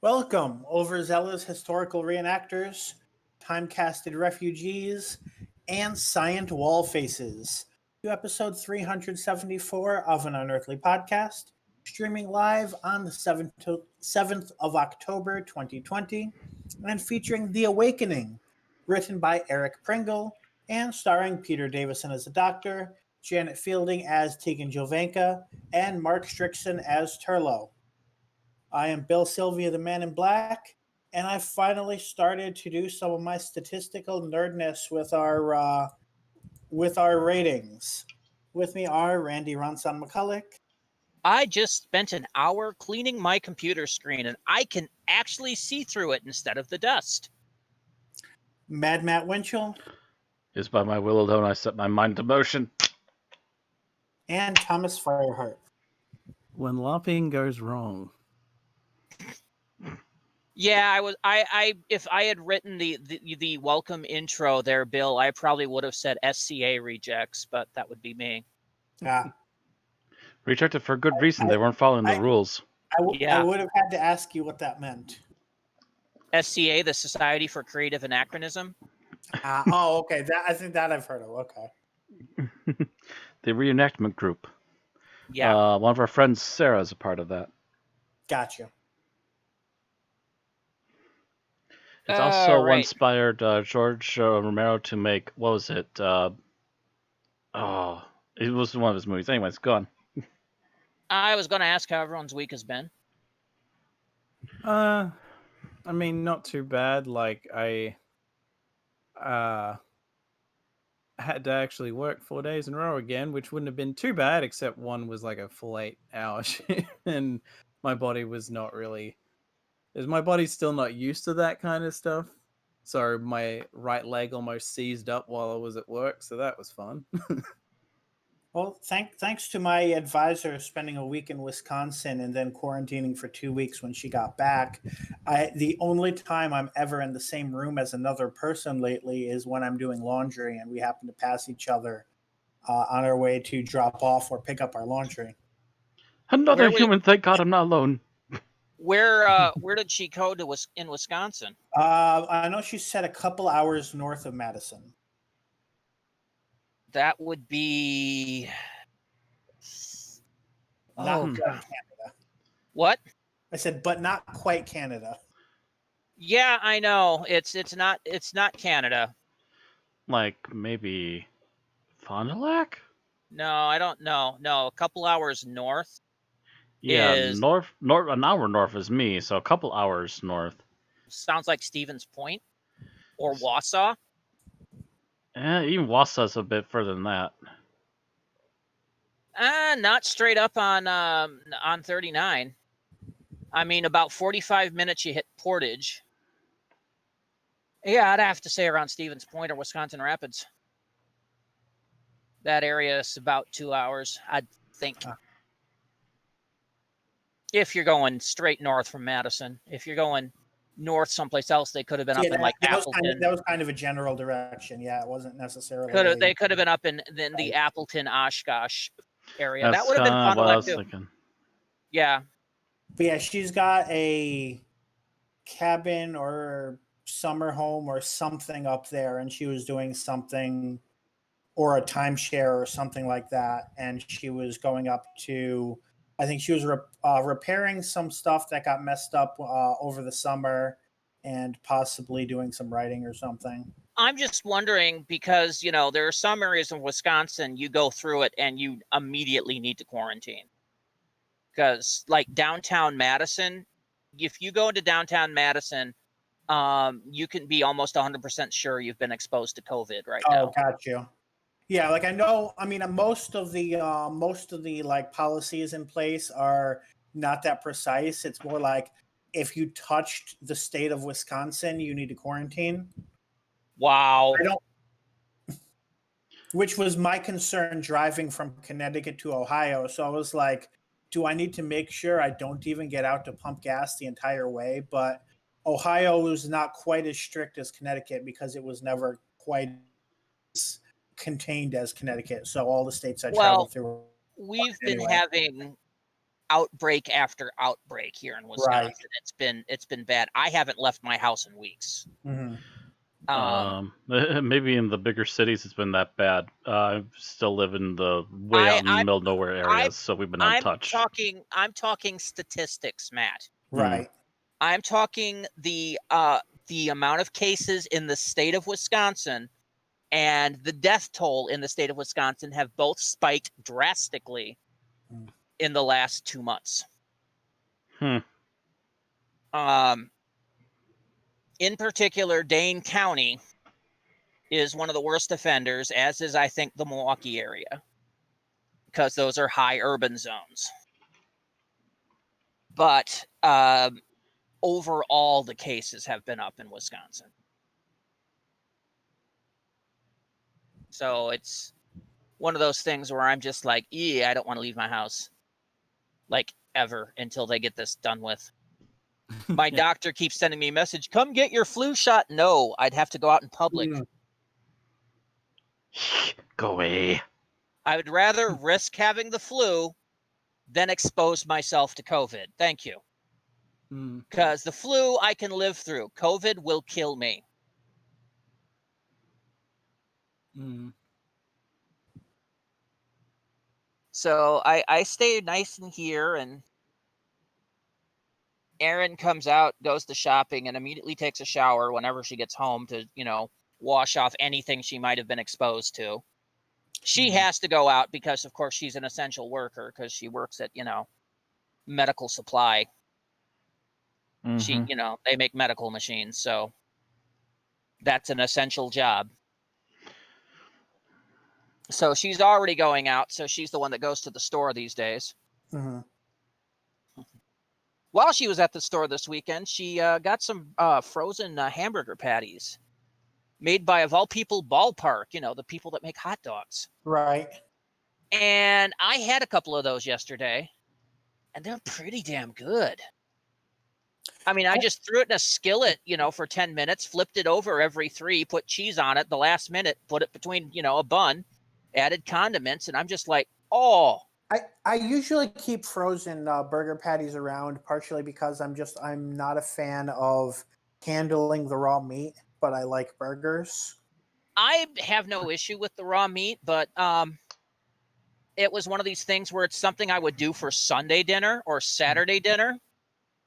Welcome, overzealous historical reenactors, time-casted refugees, and scient wall faces, to episode 374 of an Unearthly Podcast, streaming live on the 7th of October 2020, and featuring The Awakening, written by Eric Pringle, and starring Peter Davison as the Doctor, Janet Fielding as Tegan Jovanka, and Mark Strickson as Turlo. I am Bill Sylvia, the Man in Black, and I finally started to do some of my statistical nerdness with our ratings. With me are Randy Ronson McCulloch. I just spent an hour cleaning my computer screen, and I can actually see through it instead of the dust. Mad Matt Winchell. Is by my will alone I set my mind to motion. And Thomas Fireheart. When lobbying goes wrong. Yeah, I if I had written the welcome intro there, Bill, I probably would have said SCA rejects, but that would be me. Yeah. Rejected for good reason. They weren't following the rules. I Yeah. would have had to ask you what that meant. SCA, the Society for Creative Anachronism. Okay. I think that I've heard of. Okay. The reenactment group. Yeah. One of our friends, Sarah, is a part of that. Gotcha. It's also right. inspired George Romero to make, what was it? It was one of his movies. Anyways, go on. I was going to ask how everyone's week has been. I mean, not too bad. Like, I had to actually work 4 days in a row again, which wouldn't have been too bad, except one was like a full 8-hour shift, and my body was not really... My body's still not used to that kind of stuff. So my right leg almost seized up while I was at work, so that was fun. Well, thanks to my advisor spending a week in Wisconsin and then quarantining for 2 weeks when she got back, the only time I'm ever in the same room as another person lately is when I'm doing laundry and we happen to pass each other on our way to drop off or pick up our laundry. Another human, thank God I'm not alone. Where did she go in Wisconsin? I know she said a couple hours north of Madison. That would be Not quite Canada. What? I said, but not quite Canada. Yeah, I know. It's not Canada. Like maybe Fond du Lac? No, I don't know. No, a couple hours north. Yeah, north, an hour north is me, so a couple hours north. Sounds like Stevens Point or Wausau. Even Wausau's a bit further than that. Not straight up on 39. I mean, about 45 minutes you hit Portage. Yeah, I'd have to say around Stevens Point or Wisconsin Rapids. That area is about 2 hours, I'd think. If you're going straight north from Madison. If you're going north someplace else, they could have been up in like Appleton. That was kind of a general direction. Yeah, it wasn't necessarily. They could have been up in the Appleton, Oshkosh area. That's that would have been fun. what I was thinking. Yeah. But yeah, she's got a cabin or summer home or something up there, and she was doing something, or a timeshare or something like that, and she was going up to... I think she was repairing some stuff that got messed up over the summer and possibly doing some writing or something. I'm just wondering because, there are some areas in Wisconsin, you go through it and you immediately need to quarantine. Because like downtown Madison, if you go into downtown Madison, you can be almost 100% sure you've been exposed to COVID right now. Oh, got you. Yeah, like I know. I mean, most of the like policies in place are not that precise. It's more like if you touched the state of Wisconsin, you need to quarantine. Wow. Which was my concern driving from Connecticut to Ohio. So I was like, do I need to make sure I don't even get out to pump gas the entire way? But Ohio was not quite as strict as Connecticut because it was never quite as contained as Connecticut. So all the states I traveled through. We've been having outbreak after outbreak here in Wisconsin. Right. It's been bad. I haven't left my house in weeks. Maybe in the bigger cities it's been that bad. I still live in the way out in the middle of nowhere areas, so we've been untouched. I'm talking statistics, Matt. Right. I'm talking the amount of cases in the state of Wisconsin and the death toll in the state of Wisconsin have both spiked drastically in the last 2 months. In particular, Dane County is one of the worst offenders, as is, I think, the Milwaukee area, because those are high urban zones. But overall, the cases have been up in Wisconsin. So it's one of those things where I'm just like, I don't want to leave my house, like, ever until they get this done with. My doctor keeps sending me a message, come get your flu shot. No, I'd have to go out in public. Go away. I would rather risk having the flu than expose myself to COVID. Thank you. Because the flu I can live through. COVID will kill me. So I stay nice in here, and Erin comes out, goes to shopping, and immediately takes a shower whenever she gets home to, wash off anything she might have been exposed to. She has to go out because, of course, she's an essential worker because she works at, medical supply. They make medical machines, so that's an essential job. So she's already going out, so she's the one that goes to the store these days. While she was at the store this weekend, she got some frozen hamburger patties made by, of all people, Ballpark, the people that make hot dogs. Right. And I had a couple of those yesterday, and they're pretty damn good. I mean, I just threw it in a skillet, for 10 minutes, flipped it over every 3, put cheese on it the last minute, put it between, a bun, added condiments, and I'm just like, oh. I usually keep frozen burger patties around, partially because I'm not a fan of handling the raw meat, but I like burgers. I have no issue with the raw meat, but it was one of these things where it's something I would do for Sunday dinner or Saturday dinner.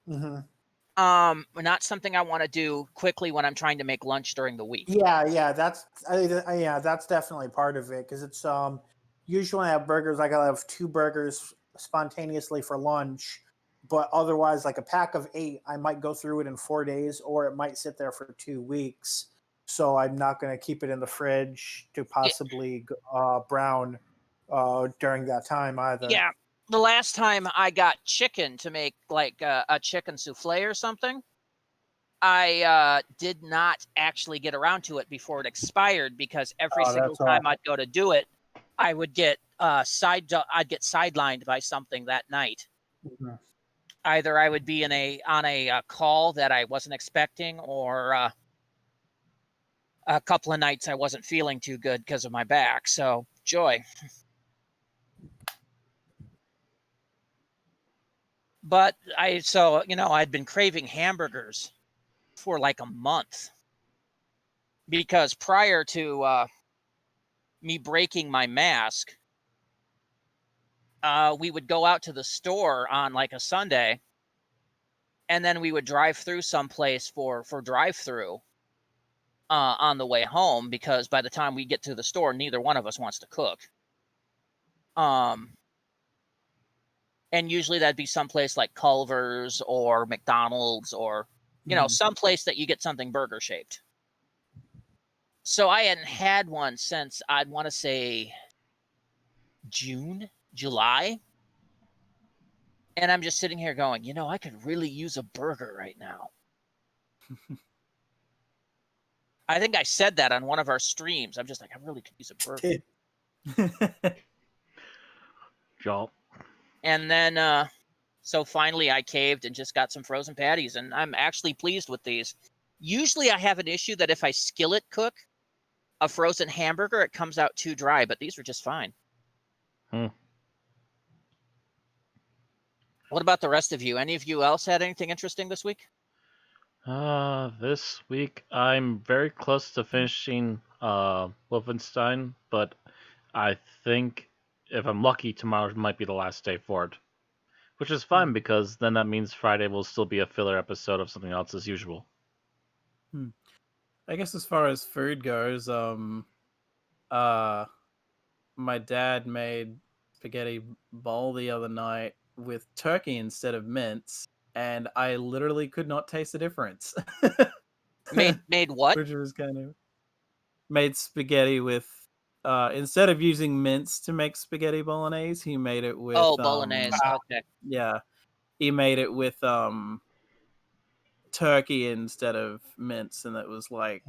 Not something I want to do quickly when I'm trying to make lunch during the week. Yeah, that's definitely part of it, because it's usually when I have burgers, I gotta have 2 burgers spontaneously for lunch, but otherwise, like a pack of 8, I might go through it in 4 days, or it might sit there for 2 weeks. So I'm not going to keep it in the fridge to possibly brown during that time either. Yeah. The last time I got chicken to make like a chicken souffle or something, I did not actually get around to it before it expired, because every single time I'd go to do it, I would get sidelined by something that night. Either I would be on a call that I wasn't expecting, or a couple of nights I wasn't feeling too good because of my back. So joy. But I'd been craving hamburgers for like a month, because prior to me breaking my mask, we would go out to the store on like a Sunday, and then we would drive through someplace for drive-through on the way home, because by the time we get to the store, neither one of us wants to cook. And usually that'd be someplace like Culver's or McDonald's, or someplace that you get something burger shaped. So I hadn't had one since, I'd want to say June, July. And I'm just sitting here going, I could really use a burger right now. I think I said that on one of our streams. I'm just like, I really could use a burger. Y'all. And then, so finally I caved and just got some frozen patties, and I'm actually pleased with these. Usually I have an issue that if I skillet cook a frozen hamburger, it comes out too dry, but these were just fine. What about the rest of you? Any of you else had anything interesting this week? This week I'm very close to finishing Wolfenstein, but I think if I'm lucky, tomorrow might be the last day for it. Which is fine because then that means Friday will still be a filler episode of something else as usual. I guess as far as food goes, my dad made spaghetti bowl the other night with turkey instead of mince, and I literally could not taste the difference. Made what? Which was kind of made spaghetti with instead of using mince to make spaghetti bolognese, he made it with bolognese. Okay. Yeah. He made it with turkey instead of mince, and it was like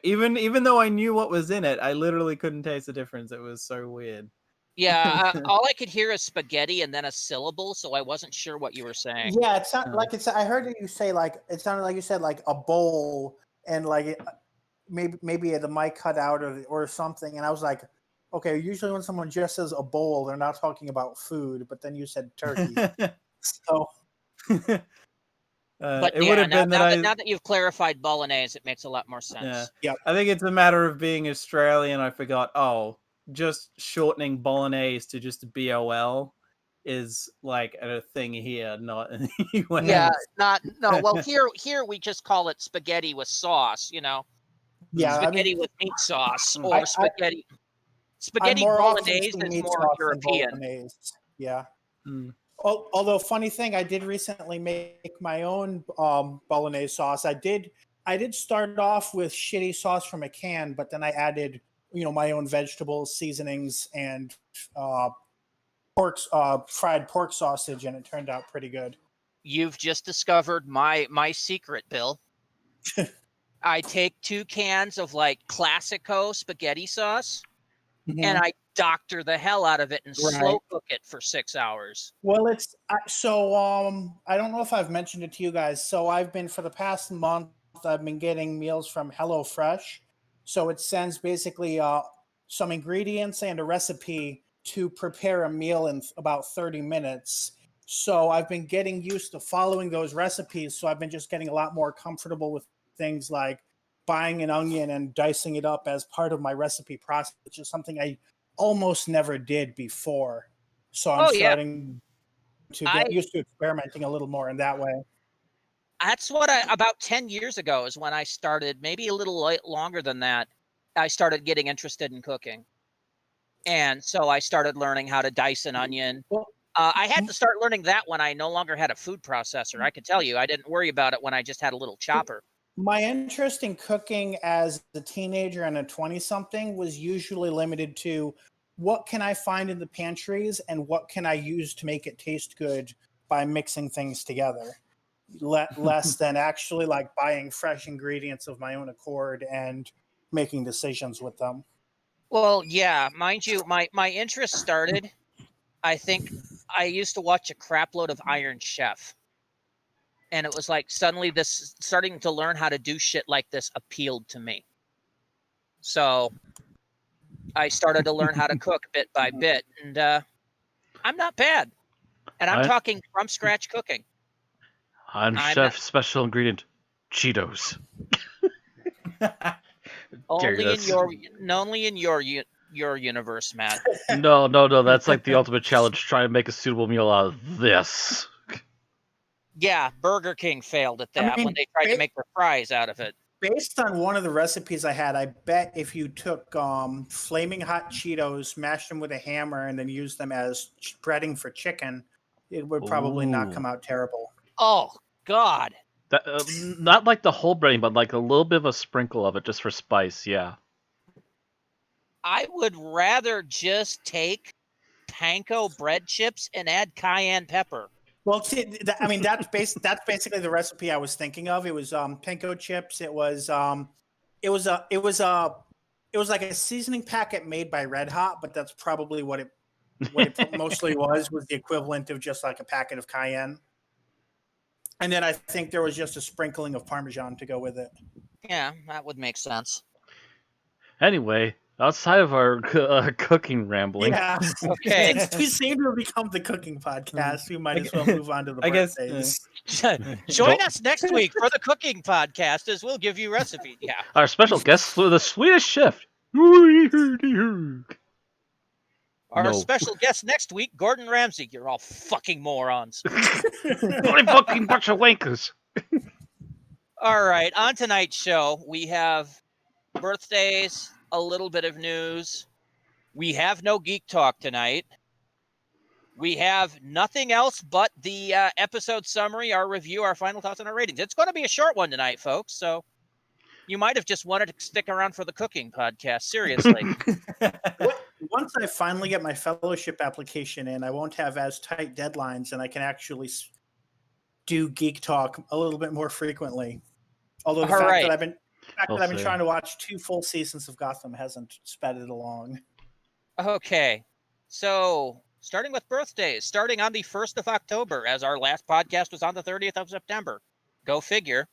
even though I knew what was in it, I literally couldn't taste the difference. It was so weird. Yeah, all I could hear is spaghetti and then a syllable, so I wasn't sure what you were saying. Yeah, it's not like it's. I heard you say like it sounded like you said like a bowl and like maybe the mic cut out or something, and I was like, okay. Usually when someone just says a bowl, they're not talking about food, but then you said turkey, so. But it would have been now that you've clarified bolognese, it makes a lot more sense. Yeah. I think it's a matter of being Australian. I forgot. Oh, just shortening bolognese to just BOL is like a thing here, not in the US. Yeah, well here we just call it spaghetti with sauce, Yeah, spaghetti with meat sauce or spaghetti more bolognese is more European. Bolognese. Yeah. Mm. Although funny thing, I did recently make my own bolognese sauce. I did start off with shitty sauce from a can, but then I added my own vegetables, seasonings, and fried pork sausage, and it turned out pretty good. You've just discovered my secret, Bill. I take 2 cans of like Classico spaghetti sauce, and I doctor the hell out of it and slow cook it for 6 hours. Well, it's so I don't know if I've mentioned it to you guys. So I've been for the past month, I've been getting meals from HelloFresh. So it sends basically some ingredients and a recipe to prepare a meal in about 30 minutes. So I've been getting used to following those recipes. So I've been just getting a lot more comfortable with things like buying an onion and dicing it up as part of my recipe process, which is something I almost never did before. So I'm starting to get used to experimenting a little more in that way. That's what about 10 years ago is when I started, maybe a little longer than that, I started getting interested in cooking. And so I started learning how to dice an onion. I had to start learning that when I no longer had a food processor. I can tell you, I didn't worry about it when I just had a little chopper. My interest in cooking as a teenager and a 20-something was usually limited to what can I find in the pantries and what can I use to make it taste good by mixing things together. Less than actually like buying fresh ingredients of my own accord and making decisions with them. Well, yeah, mind you, my interest started, I think I used to watch a crap load of Iron Chef. And it was like suddenly this starting to learn how to do shit like this appealed to me. So I started to learn how to cook bit by bit, and I'm not bad. And I'm talking from scratch cooking. I'm Chef's special ingredient, Cheetos. Only in your universe, Matt. No. That's like the ultimate challenge. Try and make a suitable meal out of this. Yeah, Burger King failed at that when they tried to make their fries out of it. Based on one of the recipes I had, I bet if you took flaming hot Cheetos, mashed them with a hammer, and then used them as breading for chicken, it would probably not come out terrible. Oh, God. Not like the whole breading, but like a little bit of a sprinkle of it just for spice, yeah. I would rather just take panko bread chips and add cayenne pepper. Well, see, I mean that's basically the recipe I was thinking of. It was panko chips. It was like a seasoning packet made by Red Hot, but that's probably what it mostly was the equivalent of just like a packet of cayenne. And then I think there was just a sprinkling of Parmesan to go with it. Yeah, that would make sense. Anyway, outside of our cooking rambling, Yeah. Okay. Since we seem to have become the cooking podcast, we might as well move on to the I guess, birthdays. Join us next week for the cooking podcast as we'll give you recipes. Yeah. our special guest, the Swedish chef. Our No. special guest next week, Gordon Ramsay. You're all fucking morons. Only fucking bunch of wankers. All right, on tonight's show, we have birthdays, a little bit of news. We have no geek talk tonight. We have nothing else but the episode summary, our review, our final thoughts, and our ratings. It's going to be a short one tonight, folks, so you might have just wanted to stick around for the cooking podcast. Seriously. Once I finally get my fellowship application in, I won't have as tight deadlines, and I can actually do geek talk a little bit more frequently. Although the fact that I've been trying to watch 2 full seasons of Gotham hasn't sped it along. Okay, so starting with birthdays, starting on the 1st of October, as our last podcast was on the 30th of September, go figure,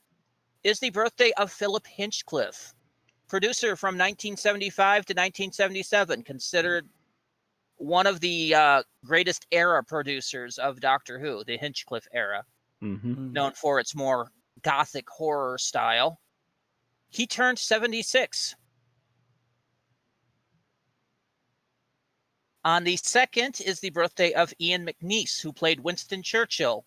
is the birthday of Philip Hinchcliffe, producer from 1975 to 1977, considered one of the greatest era producers of Doctor Who, the Hinchcliffe era, known for its more gothic horror style. He turned 76. On the 2nd is the birthday of Ian McNeice, who played Winston Churchill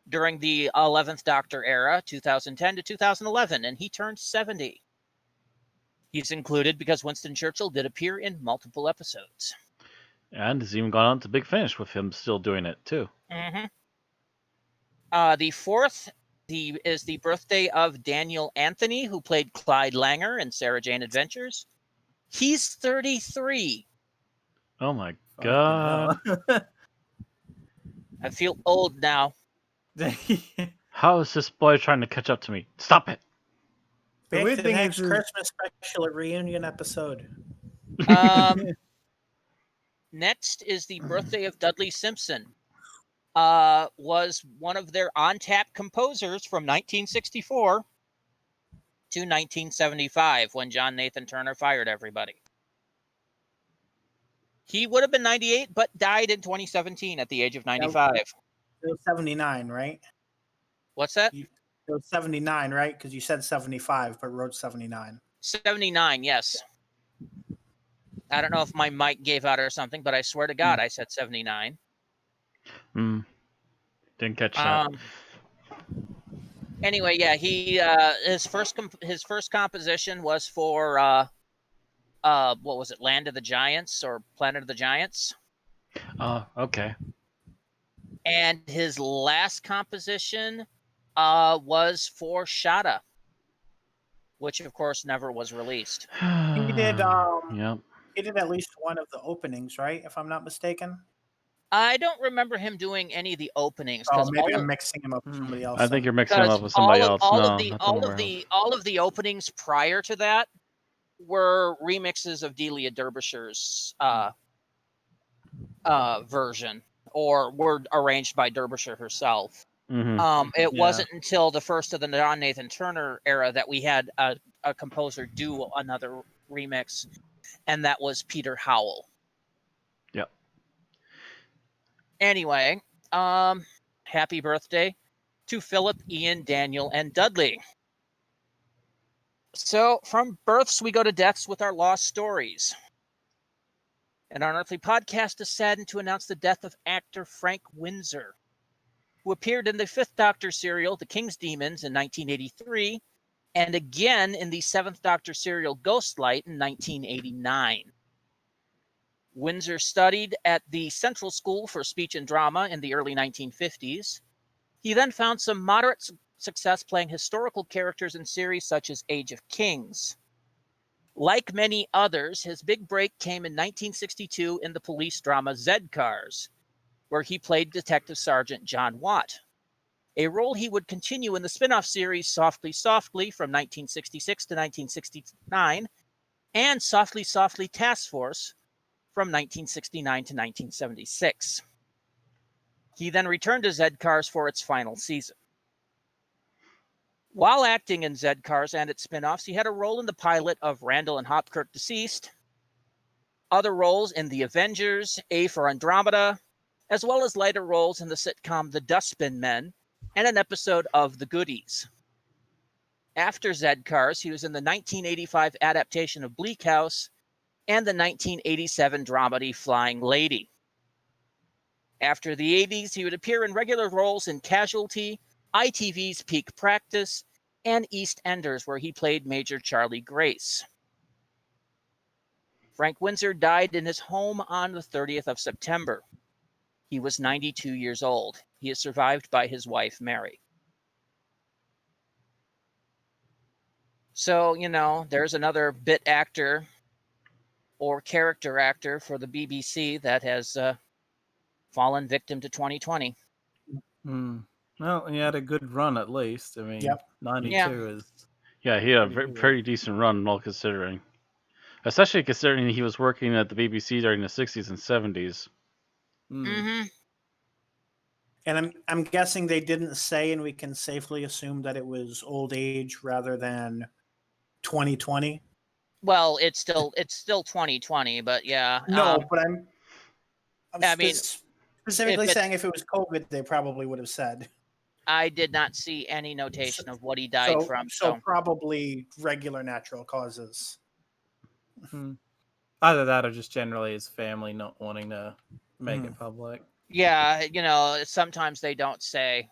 during the 11th Doctor era, 2010 to 2011, and he turned 70. He's included because Winston Churchill did appear in multiple episodes. And has even gone on to Big Finish with him still doing it, too. The 4th is the birthday of Daniel Anthony, who played Clyde Langer in Sarah Jane Adventures. He's 33. Oh my god. I feel old now. How is this boy trying to catch up to me? Stop it. Back weird to the thing next is- Christmas special at reunion episode. Next is the birthday of Dudley Simpson. Was one of their on-tap composers from 1964 to 1975 when John Nathan Turner fired everybody. He would have been 98, but died in 2017 at the age of 95. It was 79, right? What's that? It was 79, right? Because you said 75, but wrote 79. 79, yes. I don't know if my mic gave out or something, but I swear to God, I said 79. Didn't catch that. Anyway, yeah, he his first composition was for what was it, Land of the Giants or Planet of the Giants? Okay. And his last composition was for Shada, which of course never was released. He did Yep. he did at least one of the openings, right? If I'm not mistaken. I don't remember him doing any of the openings. Oh, maybe I'm mixing him up with somebody else. I think you're mixing him Because up with somebody else. all of the openings prior to that were remixes of Delia Derbyshire's version, or were arranged by Derbyshire herself. It wasn't until the first of the John Nathan Turner era that we had a composer do another remix, and that was Peter Howell. Yep. Anyway, happy birthday to Philip, Ian, Daniel, and Dudley. So, from births, we go to deaths with our lost stories. And our Unearthly Podcast is saddened to announce the death of actor Frank Windsor, who appeared in the 5th Doctor serial, The King's Demons, in 1983, and again in the 7th Doctor serial, Ghostlight, in 1989. Windsor studied at the Central School for Speech and Drama in the early 1950s. He then found some moderate success playing historical characters in series such as Age of Kings. Like many others, his big break came in 1962 in the police drama Z-Cars, where he played Detective Sergeant John Watt, a role he would continue in the spin-off series Softly Softly from 1966 to 1969, and Softly Softly Task Force from 1969 to 1976. He then returned to Z-Cars for its final season. While acting in Z-Cars and its spin-offs, he had a role in the pilot of Randall and Hopkirk Deceased, other roles in The Avengers, A for Andromeda, as well as lighter roles in the sitcom The Dustbin Men and an episode of The Goodies. After Zed Cars, he was in the 1985 adaptation of Bleak House and the 1987 dramedy Flying Lady. After the 80s, he would appear in regular roles in Casualty, ITV's Peak Practice, and EastEnders, where he played Major Charlie Grace. Frank Windsor died in his home on the 30th of September. He was 92 years old. He is survived by his wife, Mary. So, there's another bit actor or character actor for the BBC that has fallen victim to 2020. Well, he had a good run at least. I mean, Yep. 92 is... Yeah, he had a Pretty good. pretty decent run, all considering. Especially considering he was working at the BBC during the 60s and 70s. Mm-hmm. And I'm guessing they didn't say, and we can safely assume that it was old age rather than 2020. Well, it's still 2020, but yeah. No, but I'm I mean, specifically saying if it was COVID, they probably would have said. I did not see any notation of what he died from. So probably regular natural causes. Either that or just generally his family not wanting to make it public. Yeah, sometimes they don't say.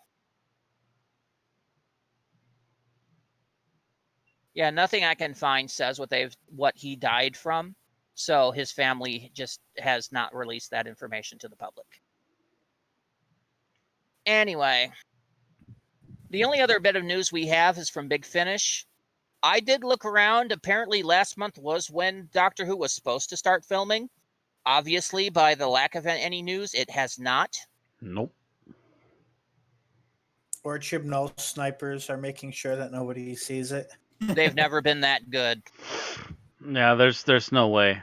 Yeah, nothing I can find says what he died from. So his family just has not released that information to the public. Anyway, the only other bit of news we have is from Big Finish. I did look around. Apparently last month was when Doctor Who was supposed to start filming. Obviously, by the lack of any news, it has not. Nope. Or Chibnall snipers are making sure that nobody sees it. They've never been that good. Yeah, there's no way.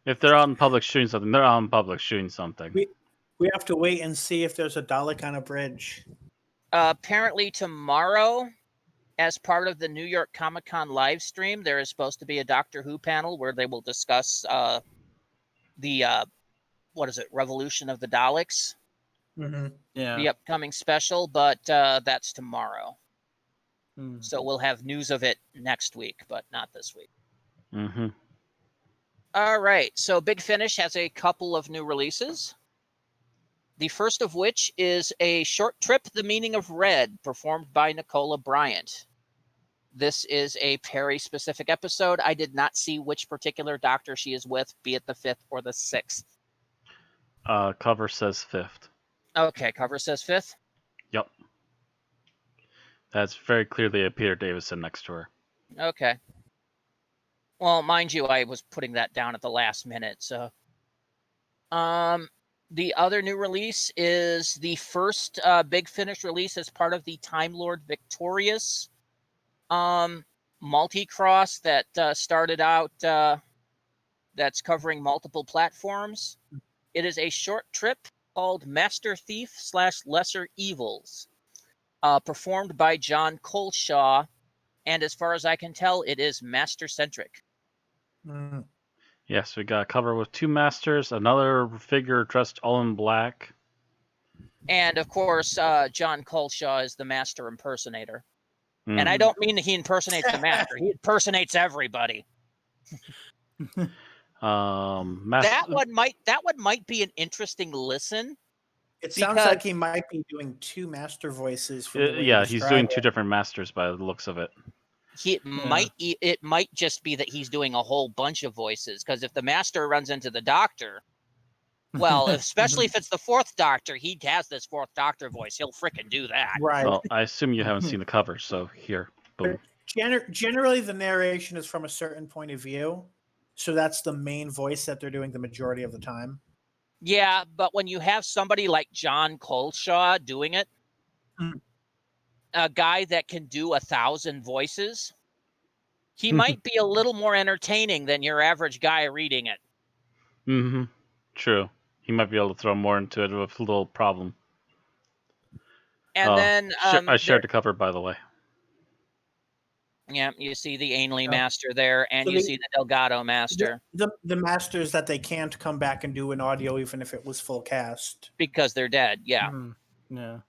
If they're out in public shooting something, they're out in public shooting something. We have to wait and see if there's a Dalek on a bridge. Apparently tomorrow, as part of the New York Comic-Con live stream, there is supposed to be a Doctor Who panel where they will discuss the Revolution of the Daleks. Mm-hmm. Yeah. The upcoming special, but that's tomorrow. So we'll have news of it next week, but not this week. Mm-hmm. All right, so Big Finish has a couple of new releases. The first of which is a short trip, The Meaning of Red, performed by Nicola Bryant. This is a Perry-specific episode. I did not see which particular doctor she is with, be it the 5th or the 6th. Cover says 5th. Okay, cover says 5th? Yep. That's very clearly a Peter Davison next to her. Okay. Well, mind you, I was putting that down at the last minute, so... The other new release is the first Big Finish release as part of the Time Lord Victorious multi-cross that started out, that's covering multiple platforms. It is a short trip called Master Thief / Lesser Evils, performed by John Coleshaw, and as far as I can tell, it is master-centric. Mm. Yes, we got a cover with 2 masters, another figure dressed all in black. And, of course, John Coleshaw is the master impersonator. Mm. And I don't mean that he impersonates the master. He impersonates everybody. That one might be an interesting listen. It sounds like he might be doing 2 master voices. He's doing 2 different masters by the looks of it. It might just be that he's doing a whole bunch of voices, because if the master runs into the doctor, well, especially if it's the 4th Doctor, he has this 4th Doctor voice. He'll frickin' do that. Right. Well, I assume you haven't seen the cover, so here. Boom. Generally, the narration is from a certain point of view, so that's the main voice that they're doing the majority of the time. Yeah, but when you have somebody like John Coleshaw doing it, a guy that can do 1,000 voices, he might be a little more entertaining than your average guy reading it. Mm-hmm. True. He might be able to throw more into it with a little problem. And then I shared the cover, by the way. Yeah, you see the Ainley Yeah. Master there, and So you the- see the Delgado Master The masters that they can't come back and do an audio even if it was full cast. because they're dead. Yeah. Yeah.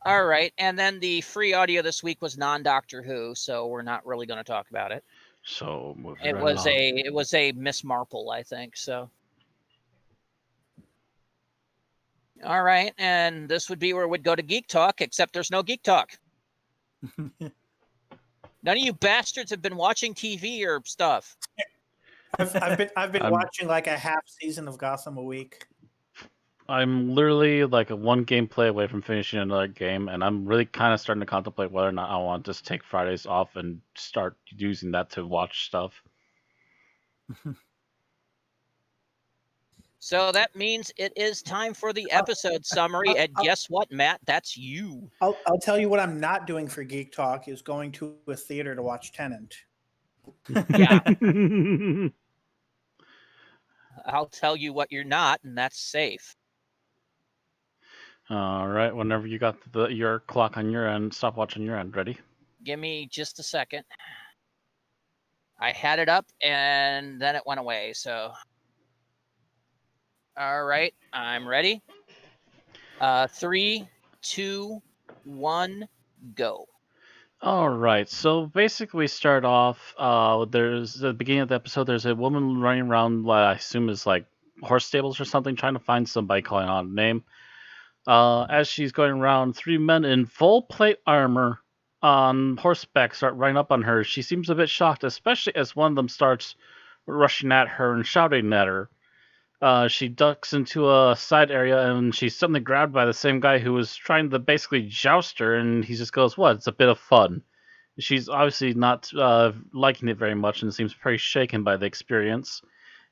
All right, and then the free audio this week was non-Doctor Who, so we're not really going to talk about it. So moving It right was along. it was a Miss Marple, I think. So. All right, and this would be where we'd go to Geek Talk, except there's no Geek Talk. None of you bastards have been watching TV or stuff. I've been I'm- watching like a half season of Gotham a week. I'm literally like a one gameplay away from finishing another game, and I'm really kind of starting to contemplate whether or not I want to just take Fridays off and start using that to watch stuff. So that means it is time for the episode summary. And guess what, Matt? That's you. I'll tell you what I'm not doing for Geek Talk is going to a theater to watch Tenant. Yeah. I'll tell you what you're not, and that's safe. All right, whenever you got your clock on your end, stopwatch on your end, ready? Give me just a second. I had it up, and then it went away, so... All right, I'm ready. 3, 2, 1, go. All right, so basically we start off, there's at the beginning of the episode, there's a woman running around what I assume is like horse stables or something, trying to find somebody calling out a name. As she's going around, three men in full plate armor on horseback start running up on her. She seems a bit shocked, especially as one of them starts rushing at her and shouting at her. She ducks into a side area and she's suddenly grabbed by the same guy who was trying to basically joust her, and he just goes, "What? It's a bit of fun." She's obviously not liking it very much and seems pretty shaken by the experience.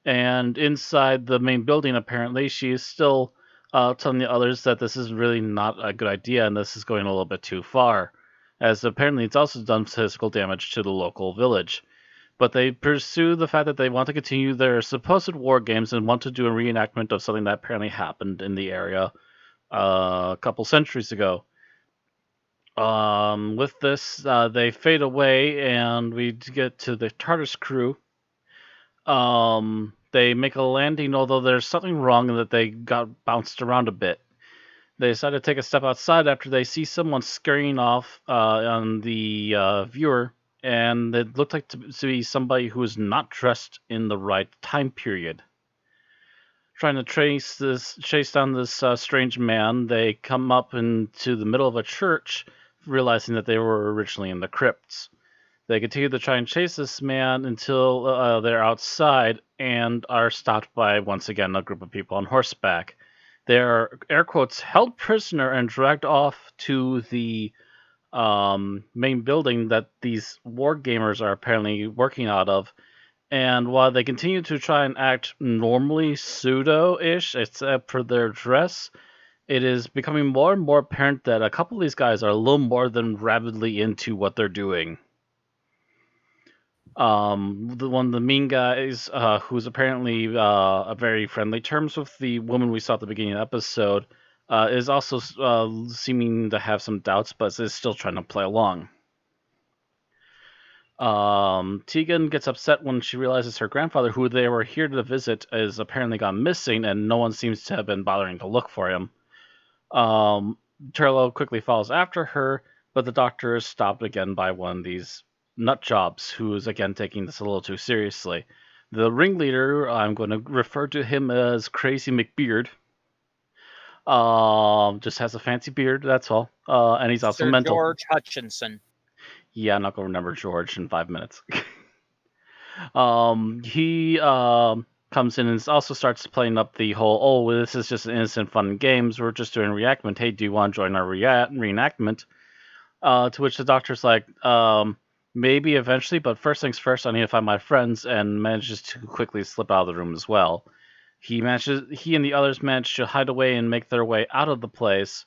And inside the main building, apparently, she is still telling the others that this is really not a good idea and this is going a little bit too far, as apparently it's also done physical damage to the local village. But they pursue the fact that they want to continue their supposed war games and want to do a reenactment of something that apparently happened in the area a couple centuries ago. With this, they fade away, and we get to the TARDIS crew. They make a landing, although there's something wrong in that they got bounced around a bit. They decide to take a step outside after they see someone scurrying off on the viewer, and it looked like to be somebody who was not dressed in the right time period. Trying to chase down this strange man, they come up into the middle of a church, realizing that they were originally in the crypts. They continue to try and chase this man until they're outside and are stopped by, once again, a group of people on horseback. They are, air quotes, held prisoner and dragged off to the main building that these war gamers are apparently working out of. And while they continue to try and act normally pseudo-ish, except for their dress, it is becoming more and more apparent that a couple of these guys are a little more than rabidly into what they're doing. One of the mean guys, who's apparently a very friendly terms with the woman we saw at the beginning of the episode, is also seeming to have some doubts, but is still trying to play along. Tegan gets upset when she realizes her grandfather, who they were here to visit, is apparently gone missing, and no one seems to have been bothering to look for him. Turlo quickly follows after her, but the doctor is stopped again by one of these nut jobs, who is again taking this a little too seriously. The ringleader, I'm going to refer to him as Crazy McBeard. Just has a fancy beard, that's all. And he's also Sir mental. George Hutchinson. Yeah, I'm not going to remember George in 5 minutes. He comes in and also starts playing up the whole, "Oh, this is just an innocent fun games. We're just doing a reenactment. Hey, do you want to join our reenactment?" To which the doctor's like, maybe eventually, but first things first, I need to find my friends, and manages to quickly slip out of the room as well. He and the others manage to hide away and make their way out of the place.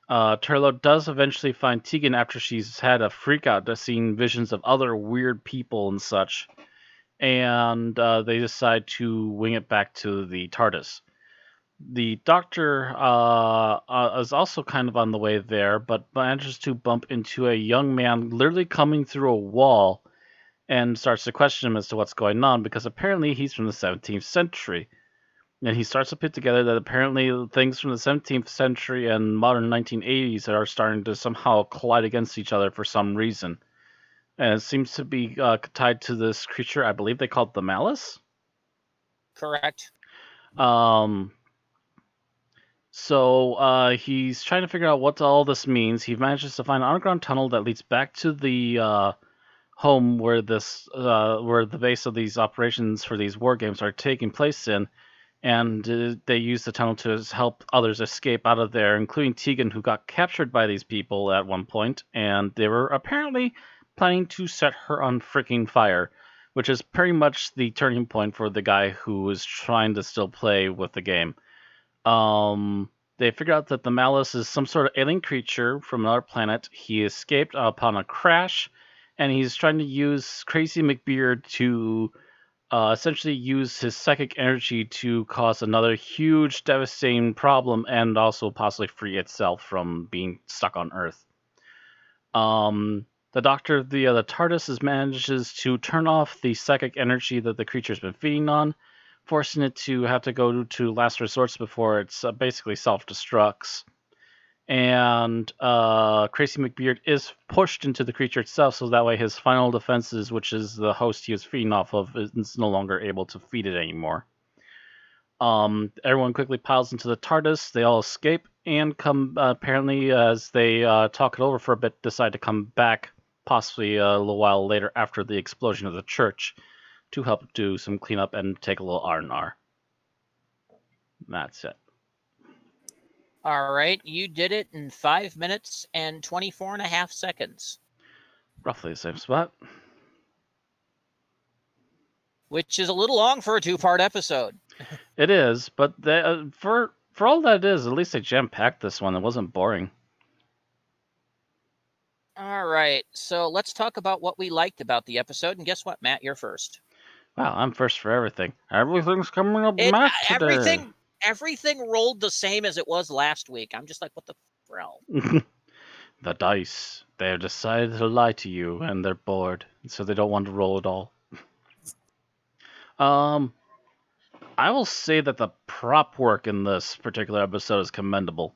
Turlo does eventually find Tegan after she's had a freak out to seeing visions of other weird people and such, and they decide to wing it back to the TARDIS. The doctor is also kind of on the way there, but manages to bump into a young man literally coming through a wall and starts to question him as to what's going on because apparently he's from the 17th century. And he starts to put together that apparently things from the 17th century and modern 1980s are starting to somehow collide against each other for some reason. And it seems to be tied to this creature, I believe they call it the Malice. Correct. So he's trying to figure out what all this means. He manages to find an underground tunnel that leads back to the home where where the base of these operations for these war games are taking place in, and they use the tunnel to help others escape out of there, including Tegan, who got captured by these people at one point, and they were apparently planning to set her on freaking fire, which is pretty much the turning point for the guy who was trying to still play with the game. They figure out that the Malice is some sort of alien creature from another planet. He escaped upon a crash, and he's trying to use Crazy McBeard to essentially use his psychic energy to cause another huge, devastating problem and also possibly free itself from being stuck on Earth. The doctor, the TARDIS, manages to turn off the psychic energy that the creature's been feeding on, forcing it to have to go to last resorts before it's basically self-destructs. And Crazy McBeard is pushed into the creature itself, so that way his final defenses, which is the host he was feeding off of, is no longer able to feed it anymore. Everyone quickly piles into the TARDIS. They all escape and come, apparently, as they talk it over for a bit, decide to come back possibly a little while later after the explosion of the church to help do some cleanup and take a little R&R. That's it. All right, you did it in 5 minutes and 24 and a half seconds. Roughly the same spot. Which is a little long for a 2-part episode. It is, but for all that it is, at least they jam-packed this one. It wasn't boring. All right, so let's talk about what we liked about the episode. And guess what, Matt? You're first. Wow, I'm first for everything. Everything's coming up Matt today. Everything rolled the same as it was last week. I'm just like, what the hell? The dice. They have decided to lie to you, and they're bored, so they don't want to roll at all. I will say that the prop work in this particular episode is commendable.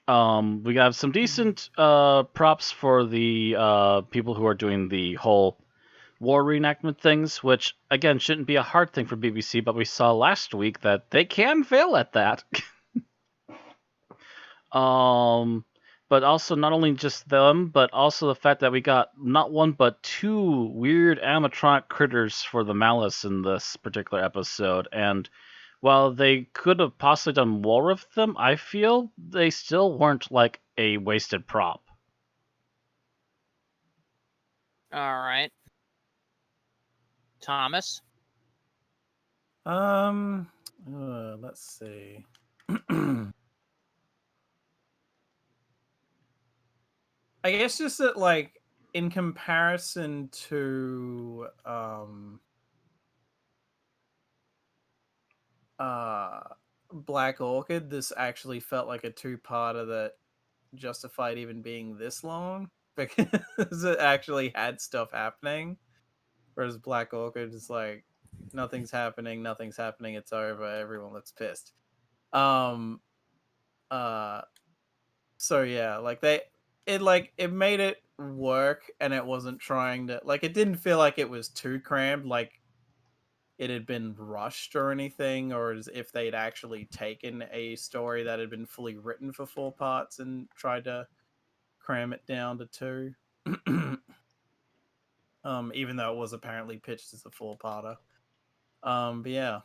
We have some decent props for the people who are doing the whole war reenactment things, which, again, shouldn't be a hard thing for BBC, but we saw last week that they can fail at that. But also not only just them, but also the fact that we got not one but two weird animatronic critters for the Malice in this particular episode, and while they could have possibly done more with them, I feel they still weren't like a wasted prop. All right. Thomas? Let's see. I guess just that, like, in comparison to Black Orchid, this actually felt like a two-parter that justified even being this long because it actually had stuff happening. Whereas Black Orchid is like, nothing's happening, it's over, everyone looks pissed. So yeah, like it made it work, and it wasn't trying to, like, it didn't feel like it was too crammed, like it had been rushed or anything, or as if they'd actually taken a story that had been fully written for 4 parts and tried to cram it down to 2. Even though it was apparently pitched as a 4-parter. But yeah.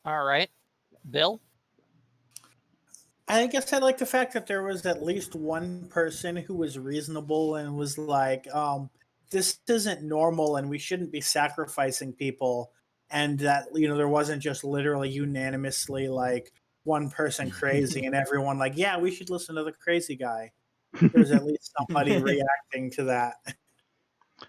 All right. Bill? I guess I like the fact that there was at least one person who was reasonable and was like, this isn't normal and we shouldn't be sacrificing people. And that, there wasn't just literally unanimously like one person crazy and everyone like, yeah, we should listen to the crazy guy. There's at least somebody reacting to that.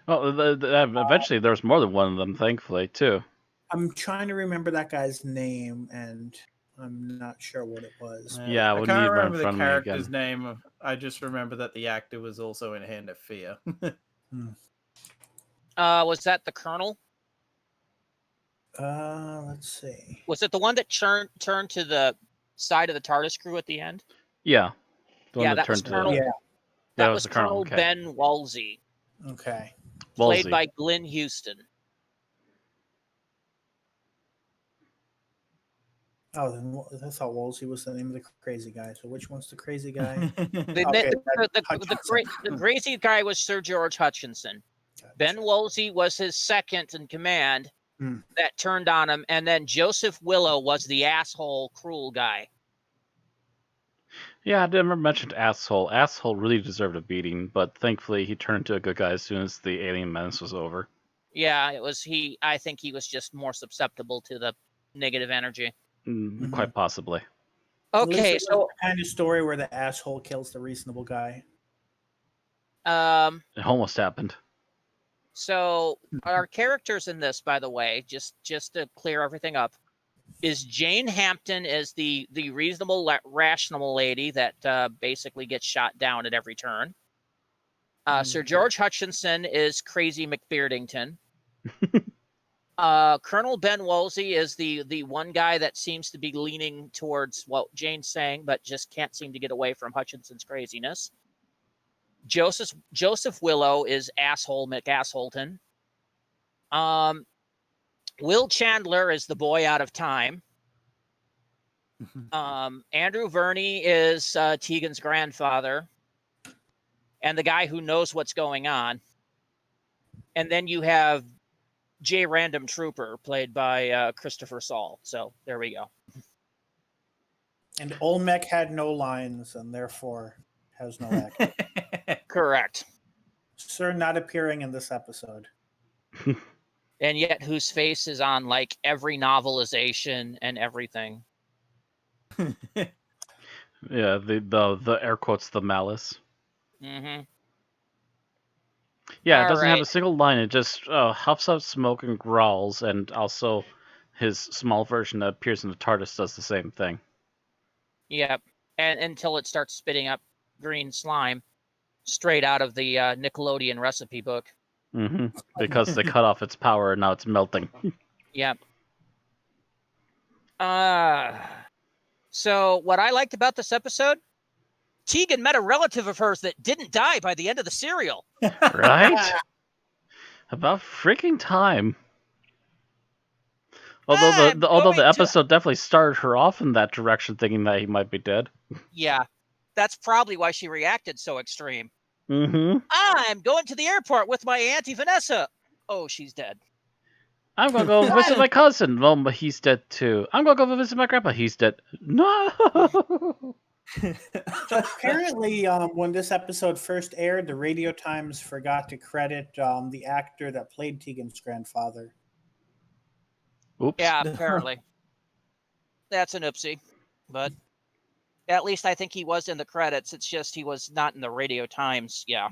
Well, eventually there was more than one of them, thankfully, too. I'm trying to remember that guy's name, and I'm not sure what it was. Yeah, I I would can't need it right in remember the front of me character's again. name. I just remember that the actor was also in Hand of Fear. Was that the Colonel? Let's see. Was it the one that turned to the side of the TARDIS crew at the end? Yeah. The one Yeah, that that was turned to Colonel. Yeah. That that was the Colonel. Colonel Okay. Ben Wolsey, Okay. played Wolsey. by Glenn Houston. Oh, then I thought Wolsey was the name of the crazy guy. So which one's the crazy guy? The, Okay, the Hutchinson. crazy guy was Sir George Hutchinson. Gotcha. Ben Wolsey was his second in command Hmm. that turned on him, and then Joseph Willow was the asshole, cruel guy. Yeah, I never mentioned Asshole. Asshole really deserved a beating, but thankfully he turned into a good guy as soon as the alien menace was over. Yeah, it was he. I think he was just more susceptible to the negative energy. Quite possibly. At least Okay, it so was the kind of story where the asshole kills the reasonable guy. It almost happened. So our characters in this, by the way, just to clear everything up, is Jane Hampton is the reasonable, rational lady that basically gets shot down at every turn. Sir George Hutchinson is crazy McBeardington. Colonel Ben Wolsey is the one guy that seems to be leaning towards what Jane's saying, but just can't seem to get away from Hutchinson's craziness. Joseph Willow is asshole McAssholton. Will Chandler is the boy out of time. Andrew Verney is Tegan's grandfather and the guy who knows what's going on. And then you have J. Random Trooper, played by Christopher Saul. So there we go. And Olmec had no lines and therefore has no act. Correct. Sir not appearing in this episode. And yet whose face is on like every novelization and everything. Yeah, the air quotes, the malice. Mm-hmm. Yeah, it All doesn't have right. a single line. It just huffs out smoke and growls, and also his small version that appears in the TARDIS does the same thing. Yep. And until it starts spitting up green slime straight out of the Nickelodeon recipe book. Because they cut off its power and now it's melting. Yep. So what I liked about this episode, Tegan met a relative of hers that didn't die by the end of the serial. Right? About freaking time. Although the episode definitely started her off in that direction, thinking that he might be dead. Yeah, that's probably why she reacted so extreme. Mm-hmm. I'm going to the airport with my Auntie Vanessa. Oh, she's dead. I'm gonna go visit my cousin. Well, but he's dead too. I'm gonna go visit my grandpa. He's dead. No. So apparently, when this episode first aired, the Radio Times forgot to credit the actor that played Tegan's grandfather. Oops. Yeah, apparently. That's an oopsie. But at least I think he was in the credits. It's just he was not in the Radio Times. Yeah.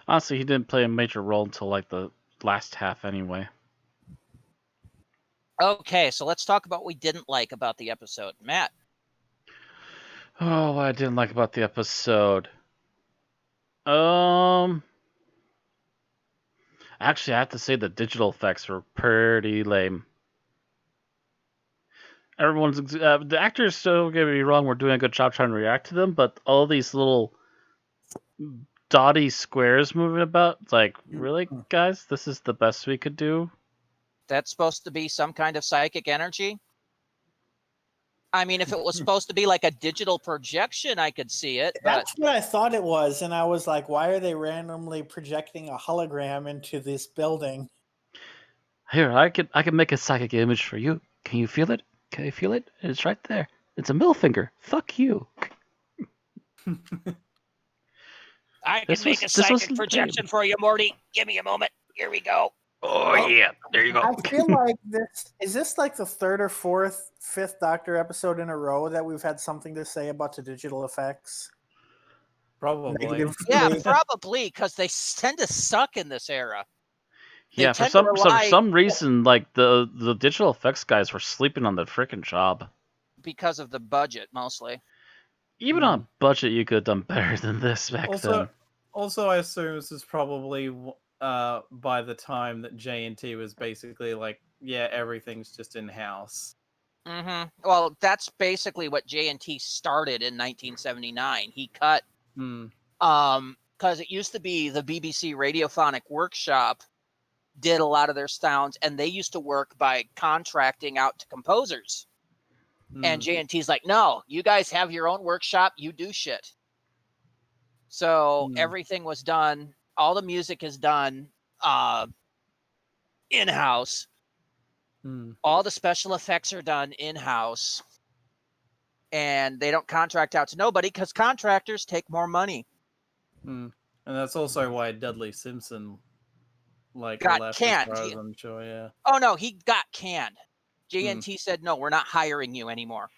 Honestly, he didn't play a major role until like the last half anyway. Okay, so let's talk about what we didn't like about the episode. Matt. Oh, what I didn't like about the episode. Actually, I have to say the digital effects were pretty lame. The actors, don't get me wrong, were doing a good job trying to react to them, but all these little dotty squares moving about, it's like, really, guys? This is the best we could do? That's supposed to be some kind of psychic energy? I mean, if it was supposed to be like a digital projection, I could see it. But That's what I thought it was, and I was like, why are they randomly projecting a hologram into this building? Here, I can make a psychic image for you. Can you feel it? Can you feel it? It's right there. It's a middle finger. Fuck you. I can make a psychic projection for you, Morty. Give me a moment. Here we go. Oh, yeah. There you go. I feel like this like the third or fifth Doctor episode in a row that we've had something to say about the digital effects. Probably. Yeah, probably, because they tend to suck in this era. They Yeah, for tend to rely some reason, like the digital effects guys were sleeping on the freaking job. because of the budget mostly. Even on a budget, you could have done better than this back then. Also, I assume this is probably by the time that J&T was basically like, yeah, everything's just in house. Well, that's basically what J&T started in 1979. He cut because it used to be the BBC Radiophonic Workshop did a lot of their sounds, and they used to work by contracting out to composers. And J&T's like, no, you guys have your own workshop, you do shit. So everything was done, all the music is done in-house. All the special effects are done in-house. And they don't contract out to nobody because contractors take more money. And that's also why Dudley Simpson got left, canned. As far as I'm sure, yeah. Oh no, he got canned. J&T said, no, we're not hiring you anymore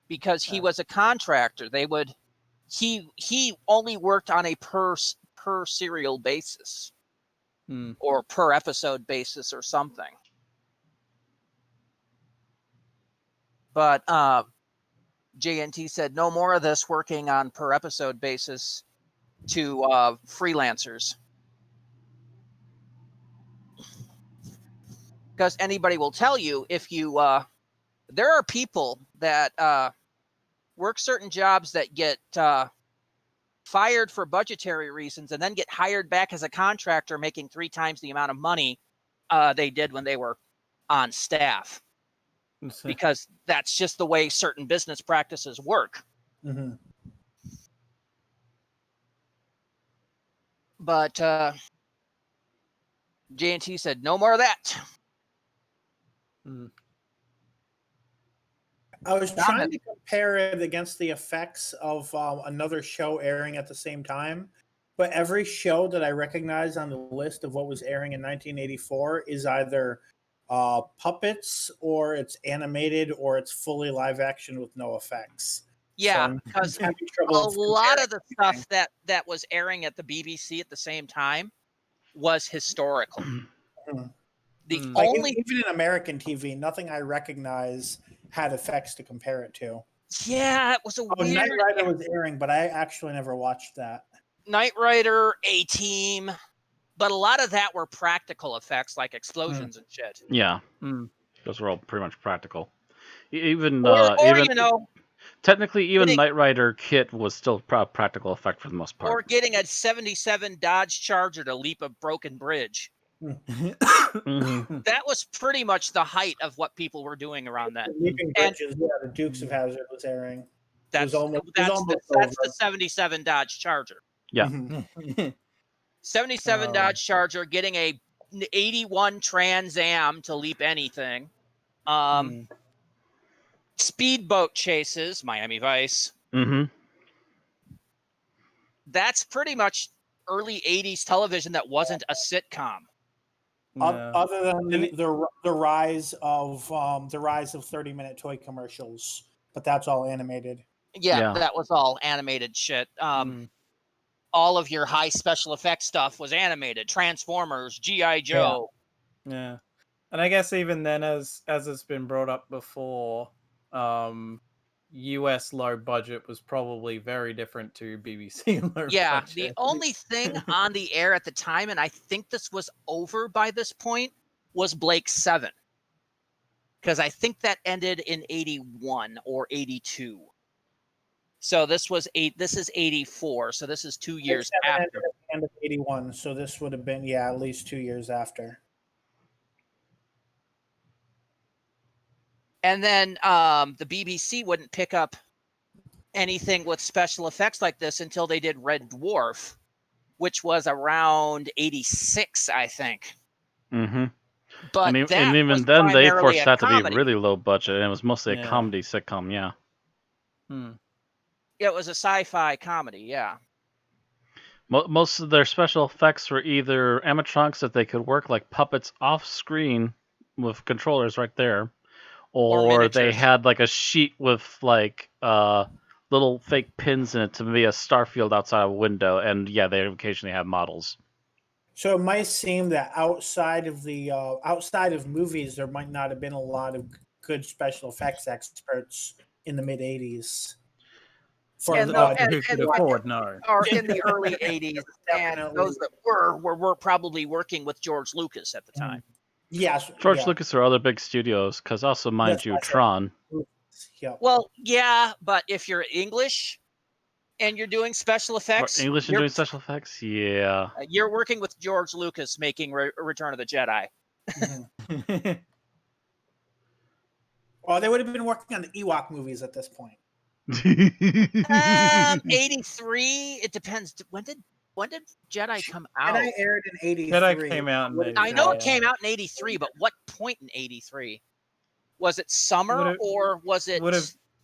because he was a contractor. He only worked on a per serial basis or per episode basis or something. But J&T said, no more of this working on per episode basis to freelancers. Because anybody will tell you if you there are people that work certain jobs that get fired for budgetary reasons and then get hired back as a contractor making 3 times the amount of money they did when they were on staff. Because that's just the way certain business practices work. But J&T said, no more of that. I was trying to compare it against the effects of another show airing at the same time, but every show that I recognize on the list of what was airing in 1984 is either puppets, or it's animated, or it's fully live action with no effects. Yeah, because a lot of the stuff that was airing at the BBC at the same time was historical. The only even in American TV, nothing I recognize had effects to compare it to. Yeah, it was a weird. Knight Rider was airing, but I actually never watched that. Knight Rider, A-Team, but a lot of that were practical effects like explosions and shit. Yeah, those were all pretty much practical. Even technically, even Knight Rider Kit was still practical effect for the most part. Or getting a 77 Dodge Charger to leap a broken bridge. That was pretty much the height of what people were doing around that. Leaping bridges, the Dukes of Hazzard was airing. That's the 77 Dodge Charger. Yeah. 77 Dodge Charger getting a 81 Trans Am to leap anything. Speedboat chases, Miami Vice. That's pretty much early 80s television that wasn't a sitcom. Other than the rise of 30-minute toy commercials, but that's all animated. Yeah, that was all animated shit. All of your high special effects stuff was animated. Transformers, G.I. Joe. Yeah. And I guess even then, as it's been brought up before, US low budget was probably very different to BBC low budget. The only thing on the air at the time, and I think this was over by this point, was Blake 7. Because I think that ended in 81 or 82. So this is 84, so this is 2 years after. At the end of 81, so this would have been, at least 2 years after. And then the BBC wouldn't pick up anything with special effects like this until they did Red Dwarf, which was around 86, I think. But and even then, they forced that to be really low budget, and it was mostly a comedy sitcom, It was a sci-fi comedy, Most of their special effects were either animatronics that they could work like puppets off screen with controllers right there, or they had like a sheet with like little fake pins in it to be a star field outside a window, and they occasionally had models. So it might seem that outside of movies, there might not have been a lot of good special effects experts in the mid '80s. And For those who could afford, no. Or in the early '80s, and Definitely. those that were probably working with George Lucas at the time. Yes, George yeah, Lucas or other big studios, because also, mind That's you, why I said- Tron. yeah. Well, yeah, but if you're English and you're doing special For effects, English and doing special effects, yeah. you're working with George Lucas making Return of the Jedi. Mhm. Well, they would have been working on the Ewok movies at this point. 83. It depends. When did Jedi come out? And I aired in '83. Jedi came out in I know it 83, came out in '83, but what point in '83? Was it summer Would've- or was it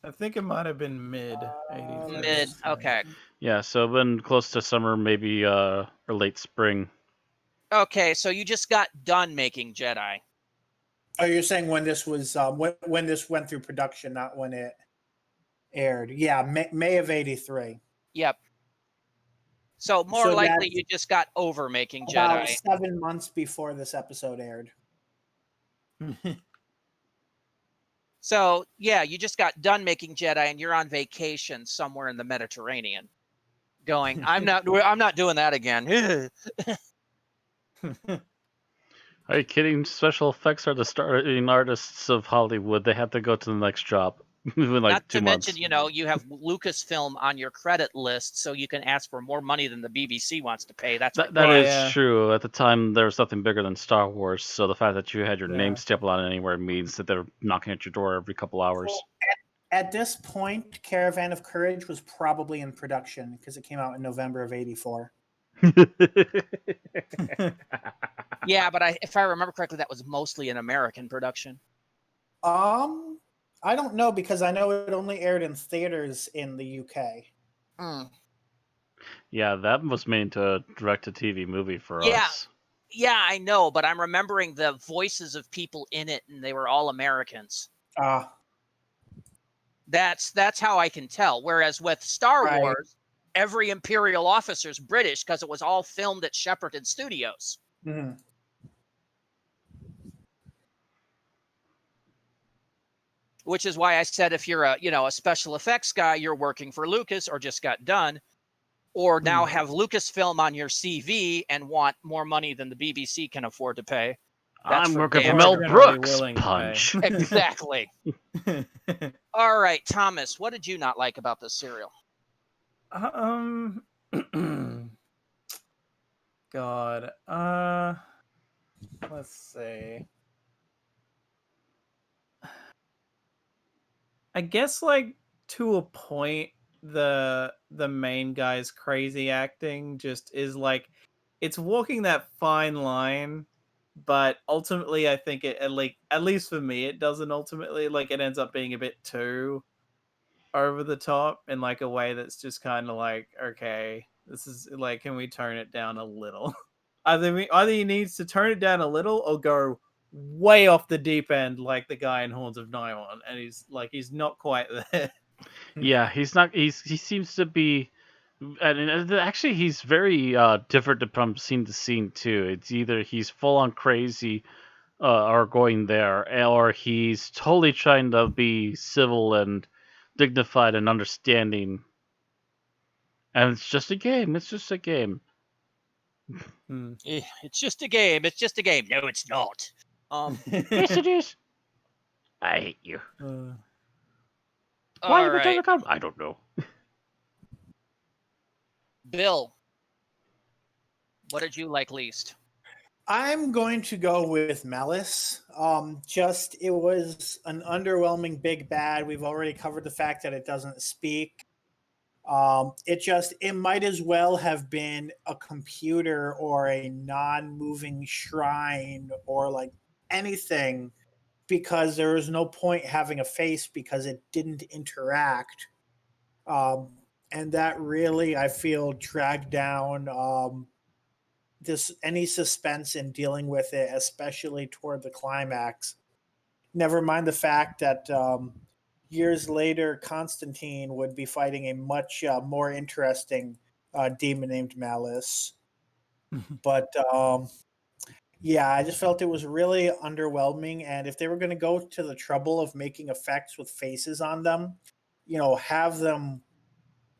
I think it might have been mid 83. mid? Okay. Yeah, so been close to summer, maybe or late spring. Okay, so you just got done making Jedi. Oh, you're saying when this was when this went through production, not when it aired? Yeah, May of '83. Yep. So more So likely that's you just got over making About Jedi. 7 months before this episode aired. So yeah, you just got done making Jedi, and you're on vacation somewhere in the Mediterranean, going, I'm not doing that again. Are you kidding? Special effects are the starting artists of Hollywood. They have to go to the next job within like Not 2 to months. mention, you have Lucasfilm on your credit list, so you can ask for more money than the BBC wants to pay. That's That ridiculous. is Yeah. true. At the time, there was nothing bigger than Star Wars, so the fact that you had your name Yeah. stapled on it anywhere means that they're knocking at your door every couple hours. Well, at this point, Caravan of Courage was probably in production because it came out in November of '84. Yeah, but if I remember correctly, that was mostly an American production. I don't know because I know it only aired in theaters in the UK. Mm. Yeah, that was made into a direct-to-TV movie for Yeah. us. Yeah, I know, but I'm remembering the voices of people in it, and they were all Americans. That's how I can tell. Whereas with Star Right. Wars, every Imperial officer's British because it was all filmed at Shepperton Studios. Mhm. Which is why I said if you're a special effects guy, you're working for Lucas or just got done, or now have Lucasfilm on your CV and want more money than the BBC can afford to pay. That's I'm for working for damn Mel sure. Generally Brooks. willing to pay. Punch. Exactly. All right, Thomas, what did you not like about this serial? God. Let's see. I guess like to a point the main guy's crazy acting just is like it's walking that fine line, but ultimately I think it at least for me it doesn't ultimately like it ends up being a bit too over the top in like a way that's just kind of like, okay, this is like, can we tone it down a little? Either he needs to tone it down a little or go way off the deep end like the guy in Horns of Nymon, and he's not quite there. Yeah, he's not. He seems to be, and actually, he's very different from scene to scene too. It's either he's full on crazy, or going there, or he's totally trying to be civil and dignified and understanding. And it's just a game. It's just a game. It's just a game. It's just a game. No, it's not. Yes, it is. I hate you. Why All would right, you come? I don't know. Bill, what did you like least? I'm going to go with Malice. It was an underwhelming big bad. We've already covered the fact that it doesn't speak. It might as well have been a computer or a non-moving shrine or like anything, because there was no point having a face because it didn't interact. And that really, I feel, dragged down any suspense in dealing with it, especially toward the climax. Never mind the fact that years later, Constantine would be fighting a much more interesting demon named Malice. But yeah, I just felt it was really underwhelming. And if they were going to go to the trouble of making effects with faces on them, have them,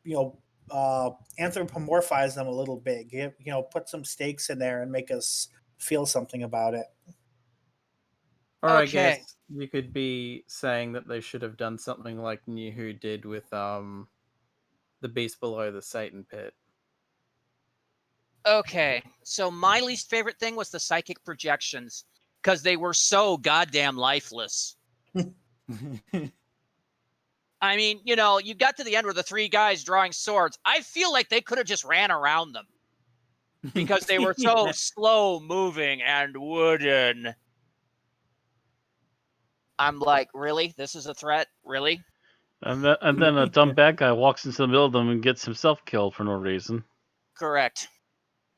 anthropomorphize them a little bit. Put some stakes in there and make us feel something about it. Or I Okay. guess you could be saying that they should have done something like New Who did with the Beast Below the Satan Pit. Okay, so my least favorite thing was the psychic projections because they were so goddamn lifeless. I mean, you got to the end with the three guys drawing swords. I feel like they could have just ran around them because they were so Yeah. slow moving and wooden. I'm like, really? This is a threat? Really? And then a dumb bad guy walks into the middle of them and gets himself killed for no reason. Correct.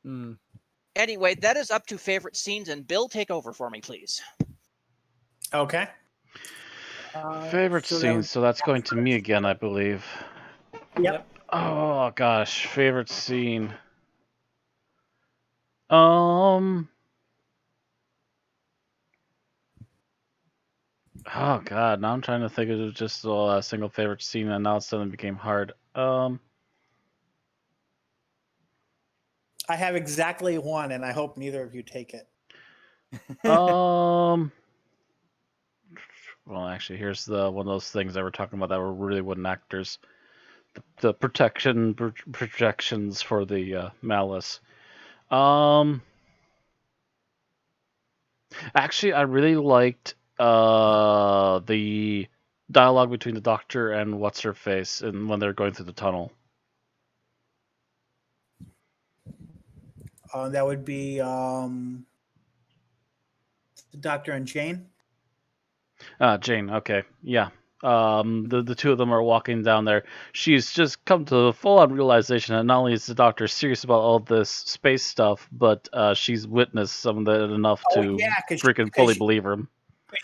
Mm. Anyway, that is up to favorite scenes, and Bill, take over for me, please. Okay. Favorite so that scene. would- So that's going to me again, I believe. Yep. Oh gosh, favorite scene. Oh god, now I'm trying to think of just a single favorite scene, and now it suddenly became hard. I have exactly one, and I hope neither of you take it. Well, actually, here's one of those things that we're talking about that were really wooden actors. The projections for the malice. Actually, I really liked the dialogue between the Doctor and what's her face, and when they're going through the tunnel. That would be the Doctor and Jane. Jane. Okay, yeah. The two of them are walking down there. She's just come to the full-on realization that not only is the Doctor serious about all this space stuff, but she's witnessed some of that enough to freaking fully believe her.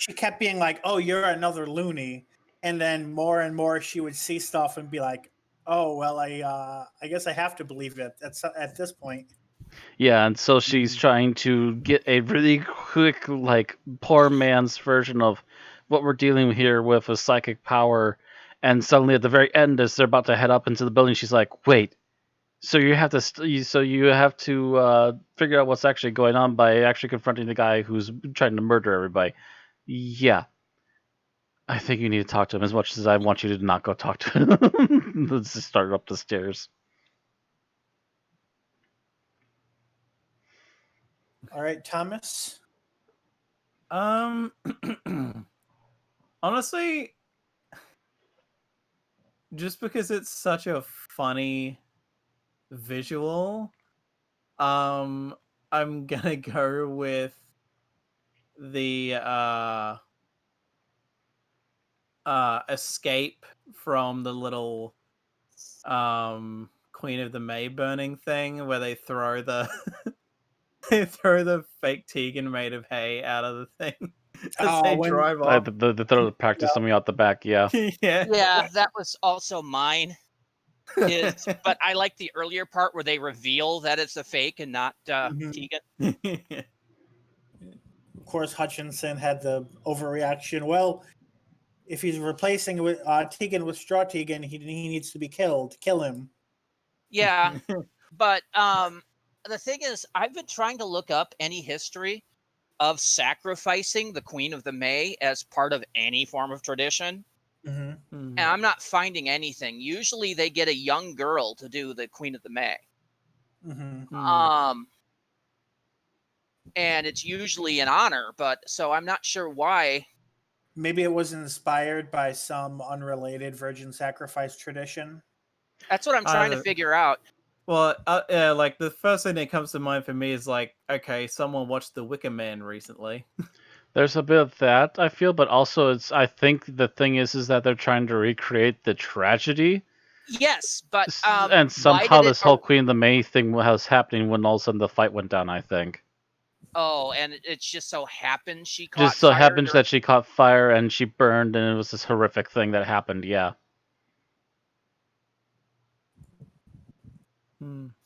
She kept being like, "Oh, you're another loony," and then more and more she would see stuff and be like, "Oh, well, I guess I have to believe it at this point." Yeah, and so she's trying to get a really quick, like, poor man's version of what we're dealing here with psychic power. And suddenly, at the very end, as they're about to head up into the building, she's like, "Wait, so you have to, figure out what's actually going on by actually confronting the guy who's trying to murder everybody." Yeah, I think you need to talk to him as much as I want you to not go talk to him. Let's just start up the stairs. All right, Thomas. Honestly, just because it's such a funny visual, I'm gonna go with the escape from the little Queen of the May burning thing where they throw the they throw the fake Tegan made of hay out of the thing as they drive off. They throw the practice something out the back, yeah. Yeah, that was also mine. But I like the earlier part where they reveal that it's a fake and not Tegan. Of course, Hutchinson had the overreaction. Well, if he's replacing with Tegan with Straw Tegan, he needs to be killed. Kill him. Yeah, but the thing is, I've been trying to look up any history of sacrificing the Queen of the May as part of any form of tradition. And I'm not finding anything. Usually they get a young girl to do the Queen of the May. And it's usually an honor, but so I'm not sure why. Maybe it was inspired by some unrelated virgin sacrifice tradition. That's what I'm trying to figure out. Well, like the first thing that comes to mind for me is like, okay, someone watched The Wicker Man recently. There's a bit of that, I feel, but also I think the thing is that they're trying to recreate the tragedy. Yes, but and somehow this whole Queen of the May thing was happening when all of a sudden the fight went down, I think. Oh, and it just so happened she caught Just so happens that she caught fire and she burned, and it was this horrific thing that happened, yeah.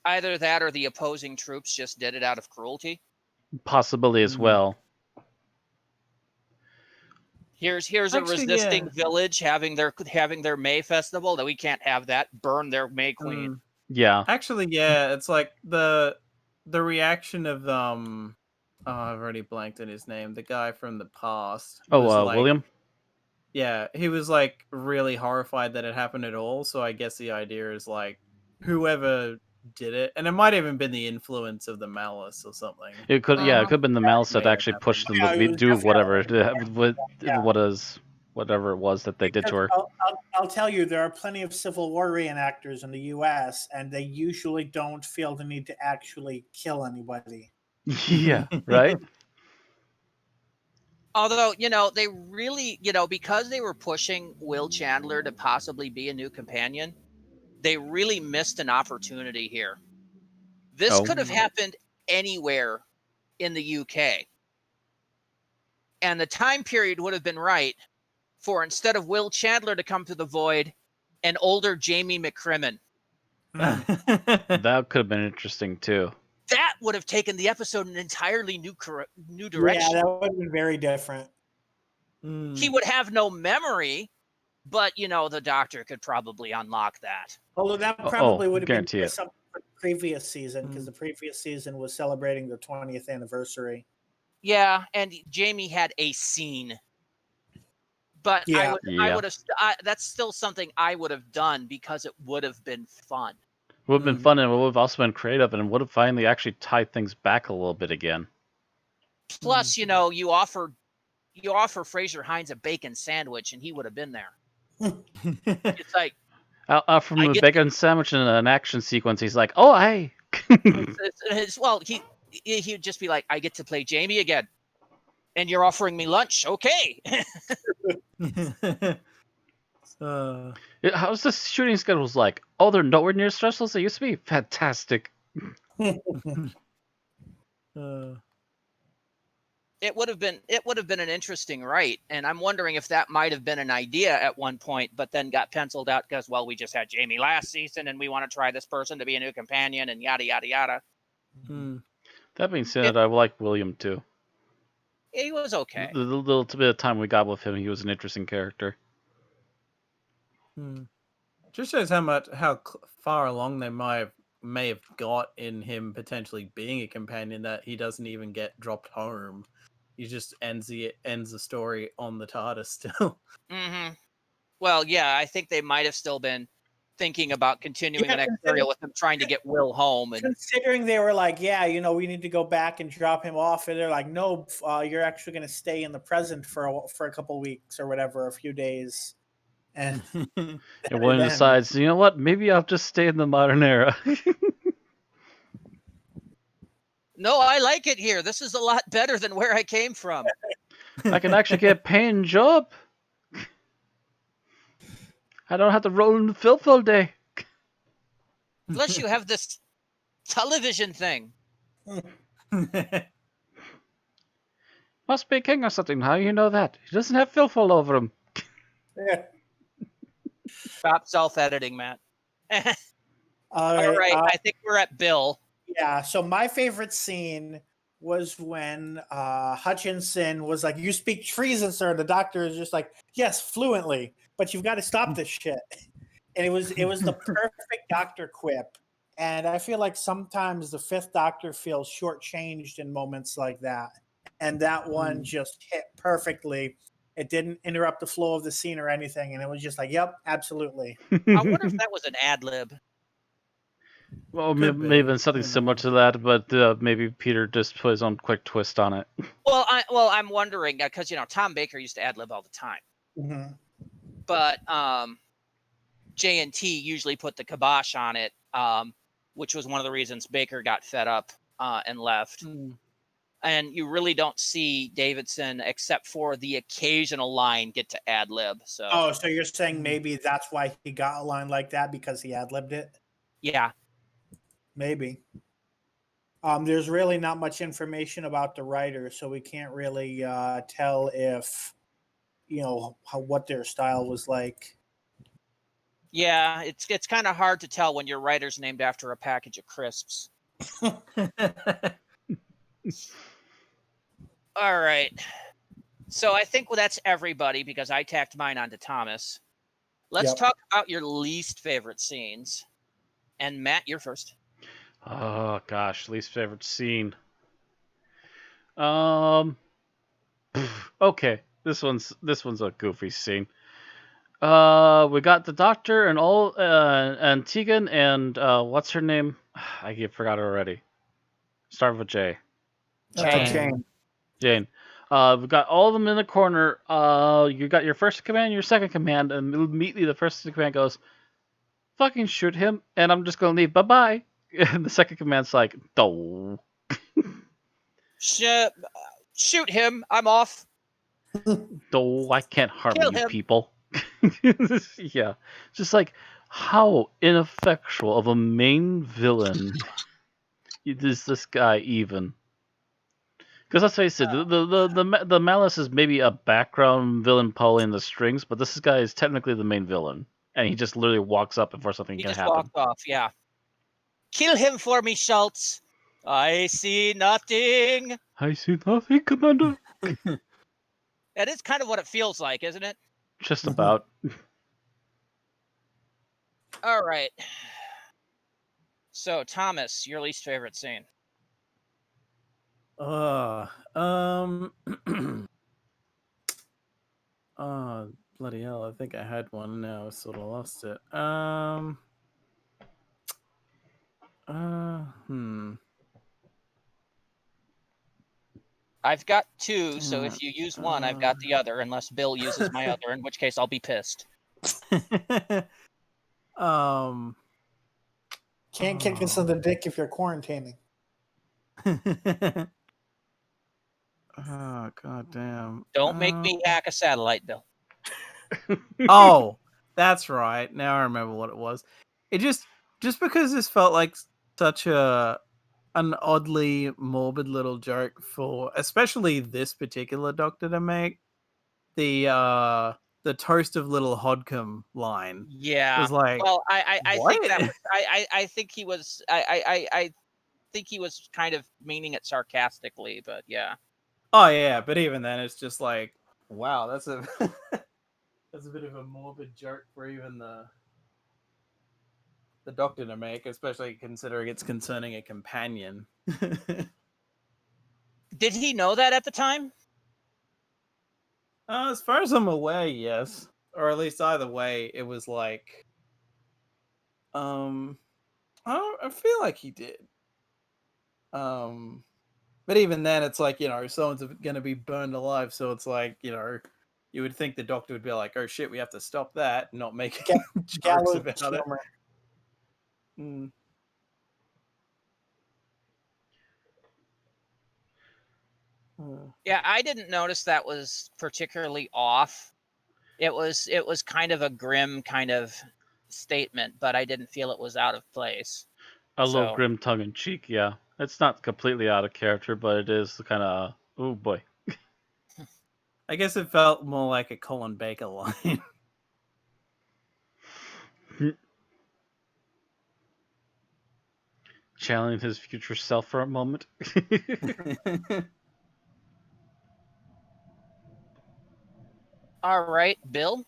Either that or the opposing troops just did it out of cruelty. Possibility as well. Here's a Actually, resisting yeah. village having their May festival that we can't have that. Burn their May queen. Yeah. Actually, yeah, it's like the reaction of oh, I've already blanked on his name. The guy from the past was like, William? yeah, he was like really horrified that it happened at all. So I guess the idea is like whoever did it, and it might even been the influence of the malice or something. It could have been the malice that may have actually happened. pushed them Yeah, to it was do whatever definitely- whatever it was that they did to her. I'll tell you, there are plenty of Civil War reenactors in the U.S., and they usually don't feel the need to actually kill anybody. Yeah, right? Although, they really, because they were pushing Will Chandler to possibly be a new companion, they really missed an opportunity here. This could have happened anywhere in the UK. And the time period would have been right for, instead of Will Chandler to come to the void, an older Jamie McCrimmon. That could have been interesting too. That would have taken the episode in an entirely new direction. Yeah, that would have been very different. He would have no memory, but the Doctor could probably unlock that. Although that probably would have been guarantee it. something for the previous season, because the previous season was celebrating the 20th anniversary. Yeah, and Jamie had a scene. But Yeah. I would have. That's still something I would have done because it would have been fun. It would have been fun, and it would have also been creative, and would have finally actually tied things back a little bit again. Plus, you offer Fraser Hines a bacon sandwich, and he would have been there. It's like From a bacon sandwich in an action sequence, he's like, "Oh, hey." Well, he'd just be like, "I get to play Jamie again, and you're offering me lunch, okay?" How's the shooting schedules like? Oh, they're nowhere near as stressful as they used to be. Fantastic. It would have been an interesting write, and I'm wondering if that might have been an idea at one point, but then got penciled out because, well, we just had Jamie last season, and we want to try this person to be a new companion, and yada yada yada. That being said, I like William too. He was okay. The little bit of time we got with him, he was an interesting character. Just shows how far along they may have got in him potentially being a companion, that he doesn't even get dropped home. He just ends the story on the TARDIS still. Well, yeah, I think they might have still been thinking about continuing the next serial with them trying to get Will home. And considering they were like, yeah, we need to go back and drop him off, and they're like, no, you're actually going to stay in the present for a couple weeks or whatever, a few days. And William decides, you know what? Maybe I'll just stay in the modern era. No, I like it here. This is a lot better than where I came from. I can actually get a paying job. I don't have to roll in the filth all day. Plus, you have this television thing. Must be a king or something. How do you know that? He doesn't have filth all over him. Yeah. Stop self-editing, Matt. All right, I think we're at Bill. Yeah, so my favorite scene was when Hutchinson was like, "You speak treason, sir." The Doctor is just like, "Yes, fluently, but you've got to stop this shit." And it was the perfect Doctor quip. And I feel like sometimes the Fifth Doctor feels shortchanged in moments like that. And that one just hit perfectly. It didn't interrupt the flow of the scene or anything. And it was just like, yep, absolutely. I wonder if that was an ad lib. Well, maybe something similar to that, but maybe Peter just put his own quick twist on it. Well, I'm wondering because Tom Baker used to ad lib all the time, but J&T usually put the kibosh on it, which was one of the reasons Baker got fed up and left. And you really don't see Davidson, except for the occasional line, get to ad lib. So so you're saying maybe that's why he got a line like that, because he ad libbed it? Yeah. Maybe. There's really not much information about the writer, so we can't really tell if, what their style was like. Yeah, it's kind of hard to tell when your writer's named after a package of crisps. All right. So I think that's everybody because I tacked mine onto Thomas. Let's Yep. talk about your least favorite scenes. And Matt, you're first. Oh gosh, least favorite scene. Um. Okay, this one's a goofy scene. We got the doctor and all, and Tegan and what's her name? I forgot already. Start with J. Jane. Jane. We got all of them in the corner. You got your first command, your second command, and immediately the first command goes, "Fucking shoot him," and I'm just gonna leave. Bye bye. And the second command's like, "Doh." Shoot him. I'm off. Doh, I can't harm Kill you him. people. Yeah, just like how ineffectual of a main villain is this guy even? Because let's face it, the Malice is maybe a background villain pulling the strings, but this guy is technically the main villain, and he just literally walks up before something He can just happen. walked off. Yeah. Kill him for me, Schultz. I see nothing. I see nothing, Commander. That is kind of what it feels like, isn't it? Just Mhm. about. All right. So, Thomas, your least favorite scene. Oh, bloody hell! I think I had one. Now I sort of lost it. I've got two, so if you use one, I've got the other, unless Bill uses my other, in which case I'll be pissed. um. Can't kick us in the dick if you're quarantining. Oh, god damn. Don't make me hack a satellite, Bill. Oh, that's right. Now I remember what it was. It just because this felt like such an oddly morbid little joke for especially this particular doctor to make. The toast of little Hodcomb line Yeah. was like, Well, I what? think that was, I think he was I think he was kind of meaning it sarcastically, but yeah. Oh yeah, but even then it's just like, wow, that's a that's a bit of a morbid joke for even the doctor to make, especially considering it's concerning a companion. Did he know that at the time? As far as I'm aware, yes. Or at least either way, it was like I feel like he did. But even then it's like, someone's gonna be burned alive, so it's like, you would think the doctor would be like, oh shit, we have to stop that and not make jokes Gallows about humor. it. Yeah, I didn't notice that was particularly off. It was kind of a grim kind of statement, but I didn't feel it was out of place. A little So, grim tongue in cheek, yeah. It's not completely out of character, but it is kind of, oh boy. I guess it felt more like a Colin Baker line. Channeling his future self for a moment. all right, Bill.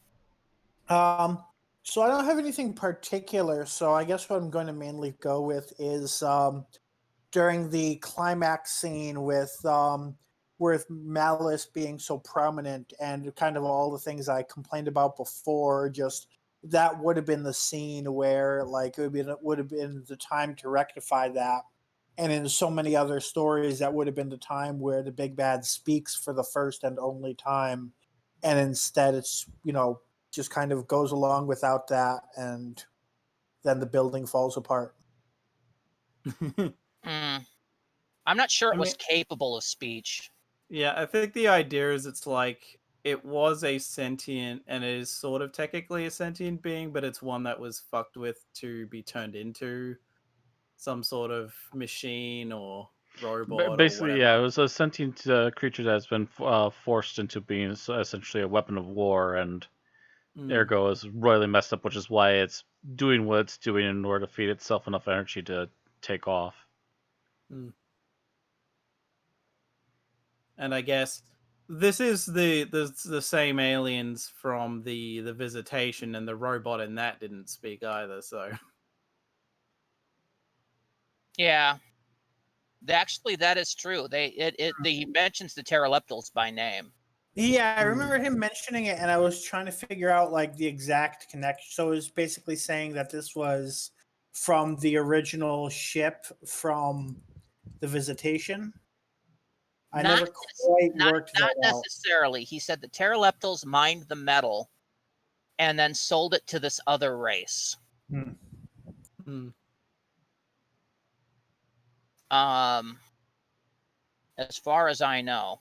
So I don't have anything particular. So I guess what I'm going to mainly go with is during the climax scene with Malice being so prominent and kind of all the things I complained about before. Just that would have been the scene where like it would have been the time to rectify that. And in so many other stories, that would have been the time where the big bad speaks for the first and only time, and instead it's just kind of goes along without that, and then the building falls apart. I'm not sure it I was mean- capable of speech. Yeah, I think the idea is it's like it was a sentient and it is sort of technically a sentient being, but it's one that was fucked with to be turned into some sort of machine or robot. Basically, or yeah, whatever. it was a sentient creature that's been forced into being essentially a weapon of war, and Ergo is royally messed up, which is why it's doing what it's doing in order to feed itself enough energy to take off. And I guess this is the same aliens from the Visitation, and the robot in that didn't speak either. So Yeah. Actually, that is true. He mentions the pteroleptals by name. Yeah, I remember him mentioning it, and I was trying to figure out like the exact connection. So it was basically saying that this was from the original ship from the Visitation. I never quite worked that out. Not necessarily. He said the pteroleptals mined the metal and then sold it to this other race. As far as I know.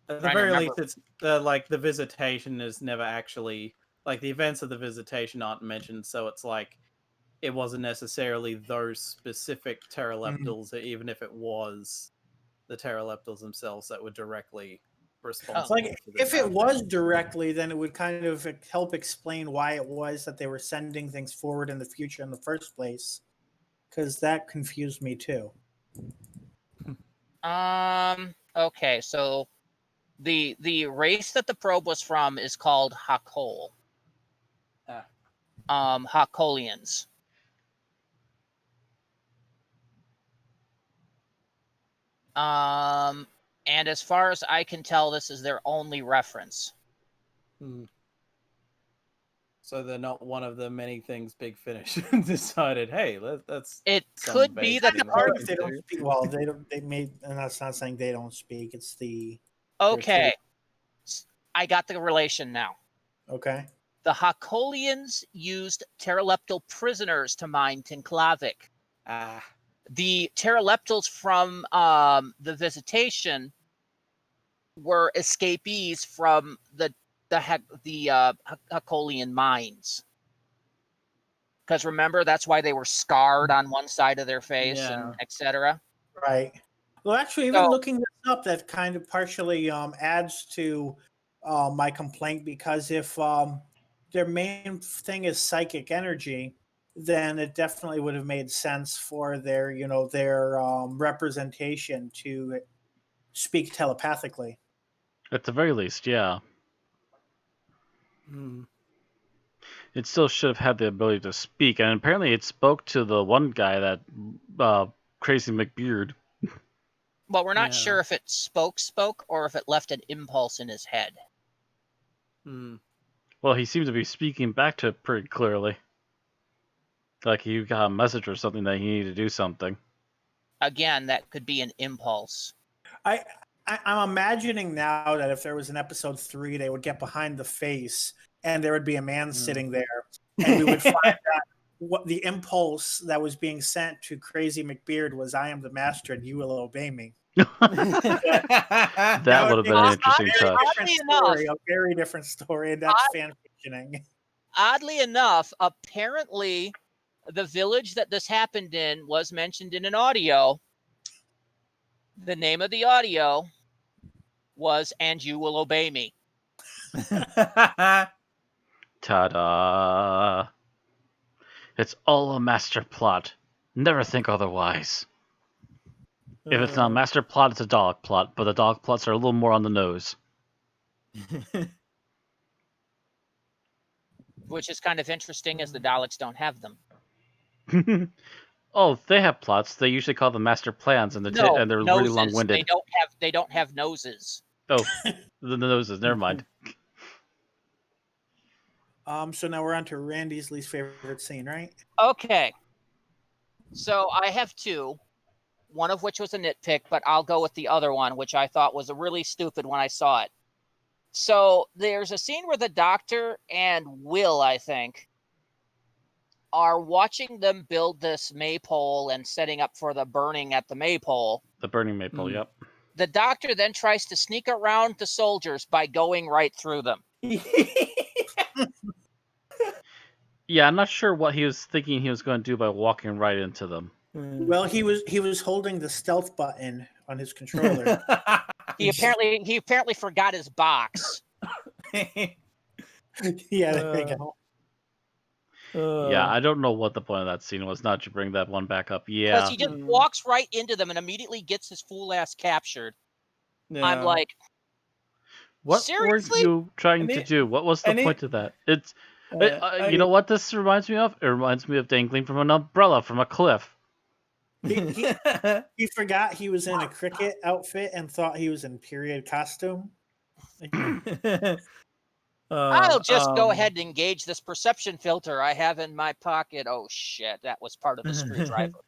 At the very least, it's like the Visitation is never actually, like, the events of the Visitation aren't mentioned, so it's like it wasn't necessarily those specific pteroleptals, even if it was the pteroleptals themselves that were directly responsible. Like, if it was directly, then it would kind of help explain why it was that they were sending things forward in the future in the first place, because that confused me too. Okay, so the race that the probe was from is called Hakol. Hakolians. And as far as I can tell, this is their only reference. So they're not one of the many things Big Finish decided. Hey, that's. It could be that the part if they don't speak. Well, they don't. They made, and that's not saying they don't speak. It's the. Okay, I got the relation now. Okay. The Hakolians used pteroleptal prisoners to mine Tinklavik. The pteroleptals from the Visitation were escapees from the Hakolian mines. Because remember, that's why they were scarred on one side of their face, and etc. Right. Well, actually, even looking this up, that kind of partially adds to my complaint, because if their main thing is psychic energy, then it definitely would have made sense for their, their representation to speak telepathically. At the very least, yeah. It still should have had the ability to speak, and apparently it spoke to the one guy, that Crazy McBeard. Well, we're not sure if it spoke, or if it left an impulse in his head. Well, he seemed to be speaking back to it pretty clearly. Like he got a message or something that he needed to do something. Again, that could be an impulse. I'm imagining now that if there was an episode 3, they would get behind the face and there would be a man sitting there, and we would find out what the impulse that was being sent to Crazy McBeard was, "I am the master and you will obey me." That would have been an interesting touch. A very different story, and that's fan fictioning. Oddly enough, apparently the village that this happened in was mentioned in an audio. The name of the audio was "And You Will Obey Me." Ta-da! It's all a master plot. Never think otherwise. If it's not a master plot, it's a dog plot, but the dog plots are a little more on the nose. Which is kind of interesting, as the Daleks don't have them. Oh, they have plots. They usually call them master plans, and they're noses. really long-winded. They don't have noses. Oh, the noses. Never mind. So now we're on to Randy's least favorite scene, right? Okay. So I have two, one of which was a nitpick, but I'll go with the other one, which I thought was really stupid when I saw it. So there's a scene where the Doctor and Will, I think, are watching them build this maypole and setting up for the burning at the maypole. The burning maypole, yep. The Doctor then tries to sneak around the soldiers by going right through them. Yeah, I'm not sure what he was thinking he was going to do by walking right into them. Well, he was holding the stealth button on his controller. He apparently forgot his box. Yeah, there you go. Yeah, I don't know what the point of that scene was. Not to bring that one back up. Because Yeah, he just walks right into them and immediately gets his fool ass captured. I'm like, what seriously? were you trying to do? What was the point of that? You know what this reminds me of? It reminds me of dangling from an umbrella from a cliff. He forgot he was in a cricket outfit and thought he was in period costume. I'll just go ahead and engage this perception filter I have in my pocket. Oh shit, that was part of the screwdriver.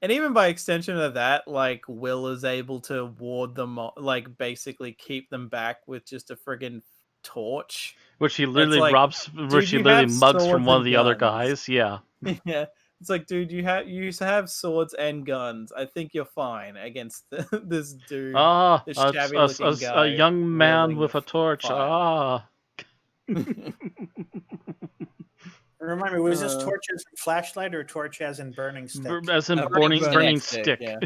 And even by extension of that, like, Will is able to ward them, like, basically keep them back with just a friggin' torch. Which he literally mugs from one of the other guys. Yeah. Yeah. It's like, dude, you have swords and guns. I think you're fine against this dude. This shabby-looking guy. A young man with a torch. Remind me, was this torch as in flashlight or torch as in burning stick? As in burning stick. Yeah.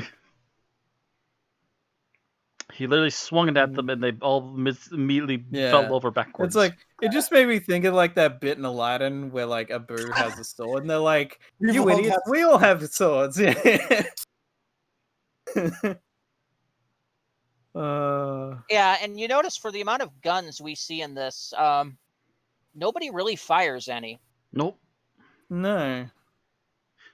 He literally swung it at them, and they all immediately fell over backwards. It's like, it just made me think of like that bit in Aladdin where like Abu has a sword, and they're like, "You idiots, we all have swords." Yeah. Yeah, and you notice for the amount of guns we see in this, nobody really fires any. Nope. No.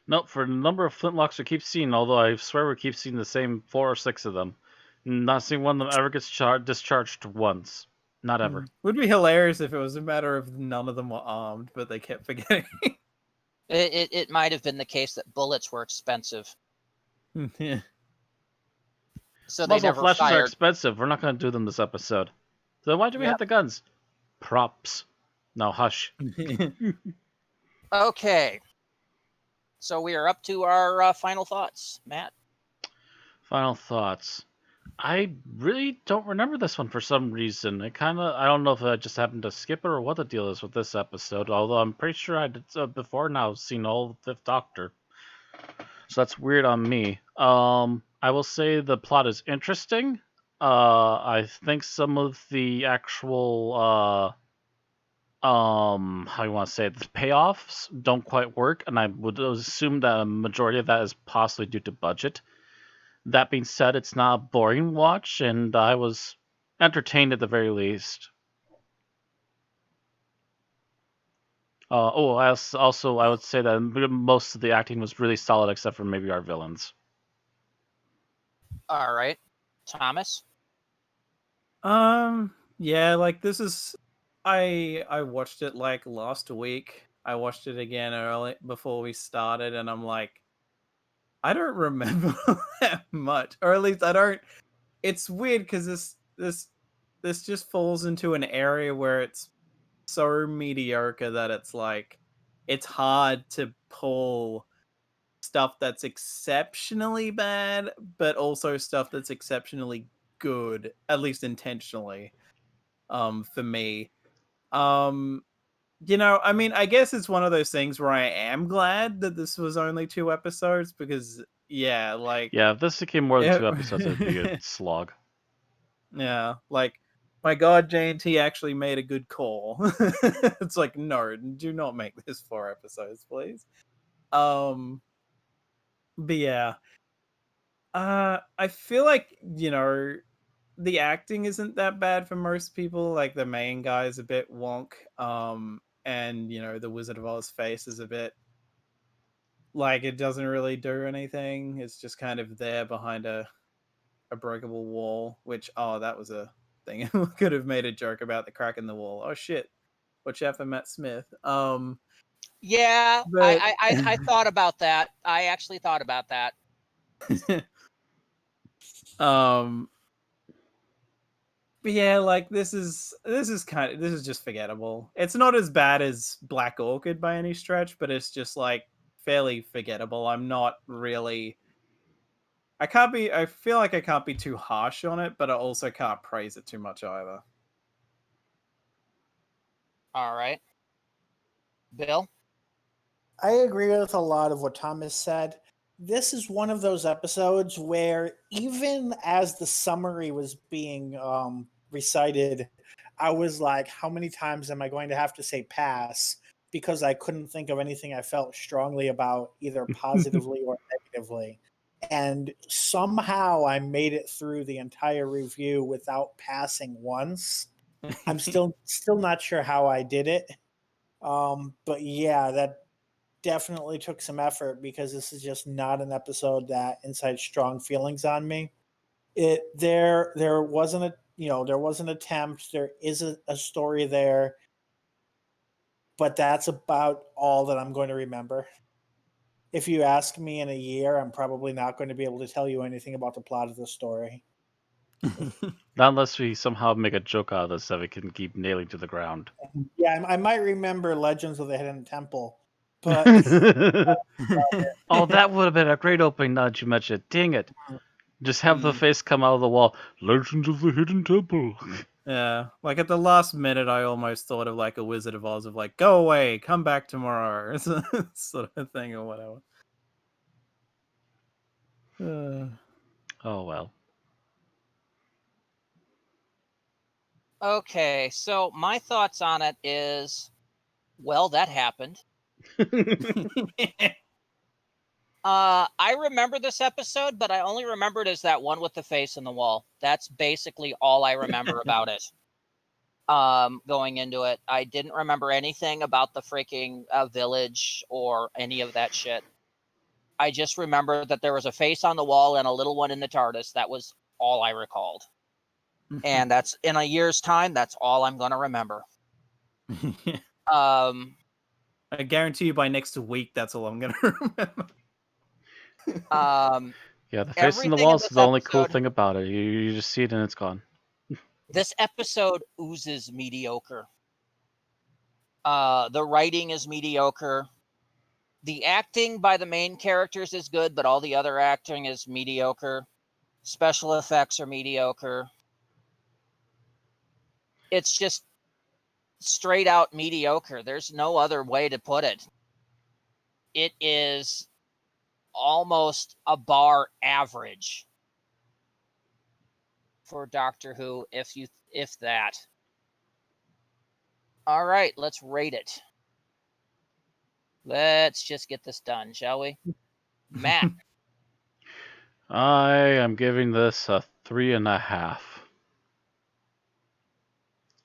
Nope. For the number of flintlocks we keep seeing, although I swear we keep seeing the same 4 or 6 of them. Not seeing one of them ever gets discharged once. Not ever. Would be hilarious if it was a matter of none of them were armed, but they kept forgetting. It might have been the case that bullets were expensive. Yeah. So they never flashes fired. are expensive. We're not going to do them this episode. So why do we have the guns? Props. Now hush. Okay. So we are up to our final thoughts, Matt. Final thoughts. I really don't remember this one for some reason. I don't know if I just happened to skip it or what the deal is with this episode. Although I'm pretty sure I did before now seen all of Fifth Doctor. So that's weird on me. I will say the plot is interesting. I think some of the actual how you want to say it, the payoffs don't quite work, and I would assume that a majority of that is possibly due to budget. That being said, it's not a boring watch, and I was entertained at the very least. I would say that most of the acting was really solid, except for maybe our villains. All right, Thomas. Yeah, like this is. I watched it like last week. I watched it again early before we started, and I'm like, I don't remember that much, or at least I don't. It's weird because this just falls into an area where it's so mediocre that it's like it's hard to pull stuff that's exceptionally bad, but also stuff that's exceptionally good, at least intentionally. For me, I mean, I guess it's one of those things where I am glad that this was only 2 episodes because, if this became more than 2 episodes, it'd be a slog. Yeah, like, my God, JNT actually made a good call. It's like, no, do not make this 4 episodes, please. But yeah, I feel like the acting isn't that bad for most people. Like the main guy is a bit wonk. And the Wizard of Oz face is a bit like it doesn't really do anything. It's just kind of there behind a breakable wall, which that was a thing. We could have made a joke about the crack in the wall. Oh shit. Watch out for Matt Smith. Yeah, but... I thought about that. I actually thought about that. But yeah, like this is just forgettable. It's not as bad as Black Orchid by any stretch, but it's just like fairly forgettable. I'm not really. I feel like I can't be too harsh on it, but I also can't praise it too much either. All right, Bill. I agree with a lot of what Thomas said. this is one of those episodes where even as the summary was being recited, I was like, how many times am I going to have to say pass? Because I couldn't think of anything I felt strongly about, either positively or negatively. And somehow I made it through the entire review without passing once. I'm still not sure how I did it. But yeah, that definitely took some effort because this is just not an episode that incites strong feelings on me. There wasn't a there was an attempt. There is a story there, but that's about all that I'm going to remember. If you ask me in a year, I'm probably not going to be able to tell you anything about the plot of the story. Not unless we somehow make a joke out of this that we can keep nailing to the ground. Yeah, I might remember Legends of the Hidden Temple, but Oh, that would have been a great opening now that you mentioned it. Dang it. Just have the face come out of the wall. Legends of the Hidden Temple. Yeah, like at the last minute, I almost thought of like a Wizard of Oz of like, go away, come back tomorrow, sort of thing or whatever. Oh, well. Okay, so my thoughts on it is, well, that happened. I remember this episode, but I only remember it as that one with the face in the wall. That's basically all I remember about it. Going into it, I didn't remember anything about the freaking village or any of that shit. I just remember that there was a face on the wall and a little one in the TARDIS. That was all I recalled. And that's in a year's time. That's all I'm going to remember. I guarantee you by next week, that's all I'm going to remember. Yeah, the face in the wall is the only cool thing about it. You just see it and it's gone. This episode oozes mediocre. The writing is mediocre. The acting by the main characters is good, but all the other acting is mediocre. Special effects are mediocre. It's just straight out mediocre. There's no other way to put it. It is almost a bar average for Doctor Who, if that. All right, let's rate it. Let's just get this done, shall we? Matt. I am giving this a 3.5.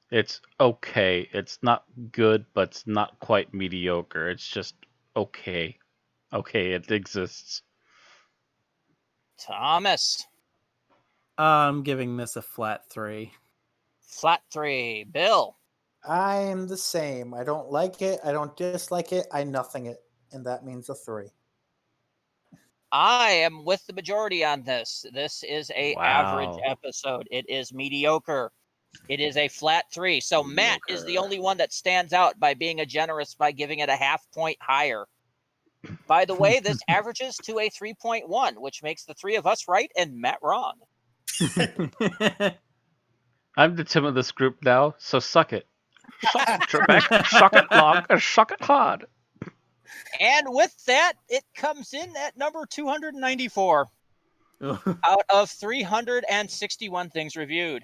It's okay. It's not good, but it's not quite mediocre. It's just okay. Okay, it exists. Thomas. I'm giving this a flat 3. Flat 3. Bill. I'm the same. I don't like it. I don't dislike it. I nothing it. And that means a 3. I am with the majority on this. This is a average episode. It is mediocre. It is a flat 3. So mediocre. Matt is the only one that stands out by being a generous by giving it a half point higher. By the way, this averages to a 3.1, which makes the three of us right and Matt wrong. I'm the Tim of this group now, so suck it. Suck it, Trebek. Suck it long and suck it hard. And with that, it comes in at number 294 out of 361 things reviewed.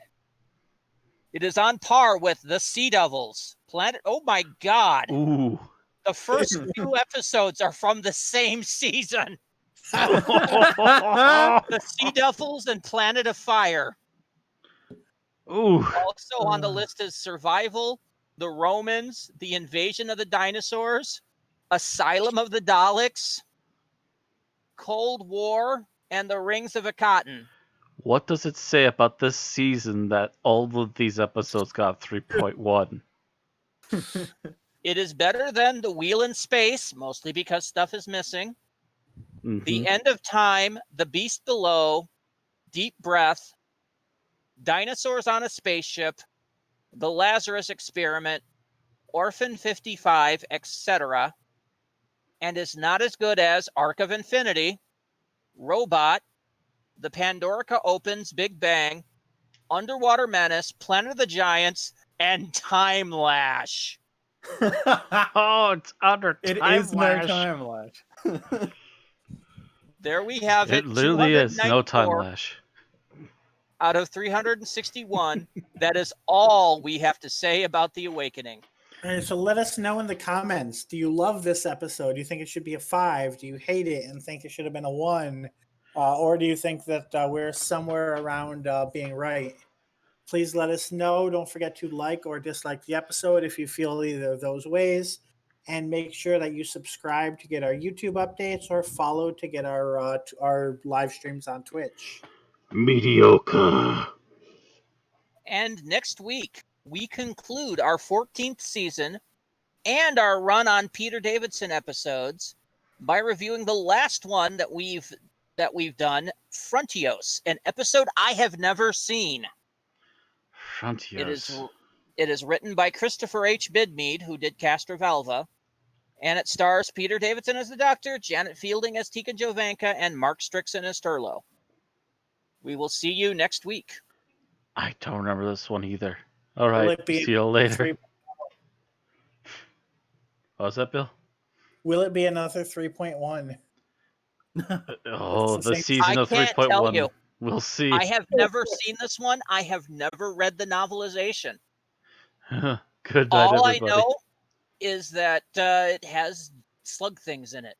It is on par with The Sea Devils. Planet. Oh my God. Ooh. The first 2 episodes are from the same season. The Sea Devils and Planet of Fire. Ooh. Also on the list is Survival, The Romans, The Invasion of the Dinosaurs, Asylum of the Daleks, Cold War, and The Rings of Akhenaten. What does it say about this season that all of these episodes got 3.1? It is better than The Wheel in Space, mostly because stuff is missing. Mm-hmm. The End of Time, The Beast Below, Deep Breath, Dinosaurs on a Spaceship, The Lazarus Experiment, Orphan 55, etc., and is not as good as Arc of Infinity, Robot, The Pandorica Opens, Big Bang, Underwater Menace, Planet of the Giants, and Time Lash. Oh, it's under Time It is Lash. no Time Lash. There we have it. It literally is no time 294 lash. out of 361. That is all we have to say about The Awakening. All right, so let us know in the comments. Do you love this episode? Do you think it should be a 5? Do you hate it and think it should have been a 1? Or do you think that we're somewhere around being right? Please let us know. Don't forget to like or dislike the episode if you feel either of those ways. And make sure that you subscribe to get our YouTube updates or follow to get our live streams on Twitch. Mediocre. And next week, we conclude our 14th season and our run on Peter Davidson episodes by reviewing the last one that we've done, Frontios, an episode I have never seen. Frontiers. It is written by Christopher H. Bidmead, who did Castrovalva, and it stars Peter Davidson as the Doctor, Janet Fielding as Tika Jovanka, and Mark Strickson as Turlo. We will see you next week. I don't remember this one either. All right, see you later. What was that, Bill? Will it be another 3.1? Oh, It's the the same- season I of can't tell 3.1. you. We'll see. I have never seen this one. I have never read the novelization. Good night, All I everybody. know is that it has slug things in it.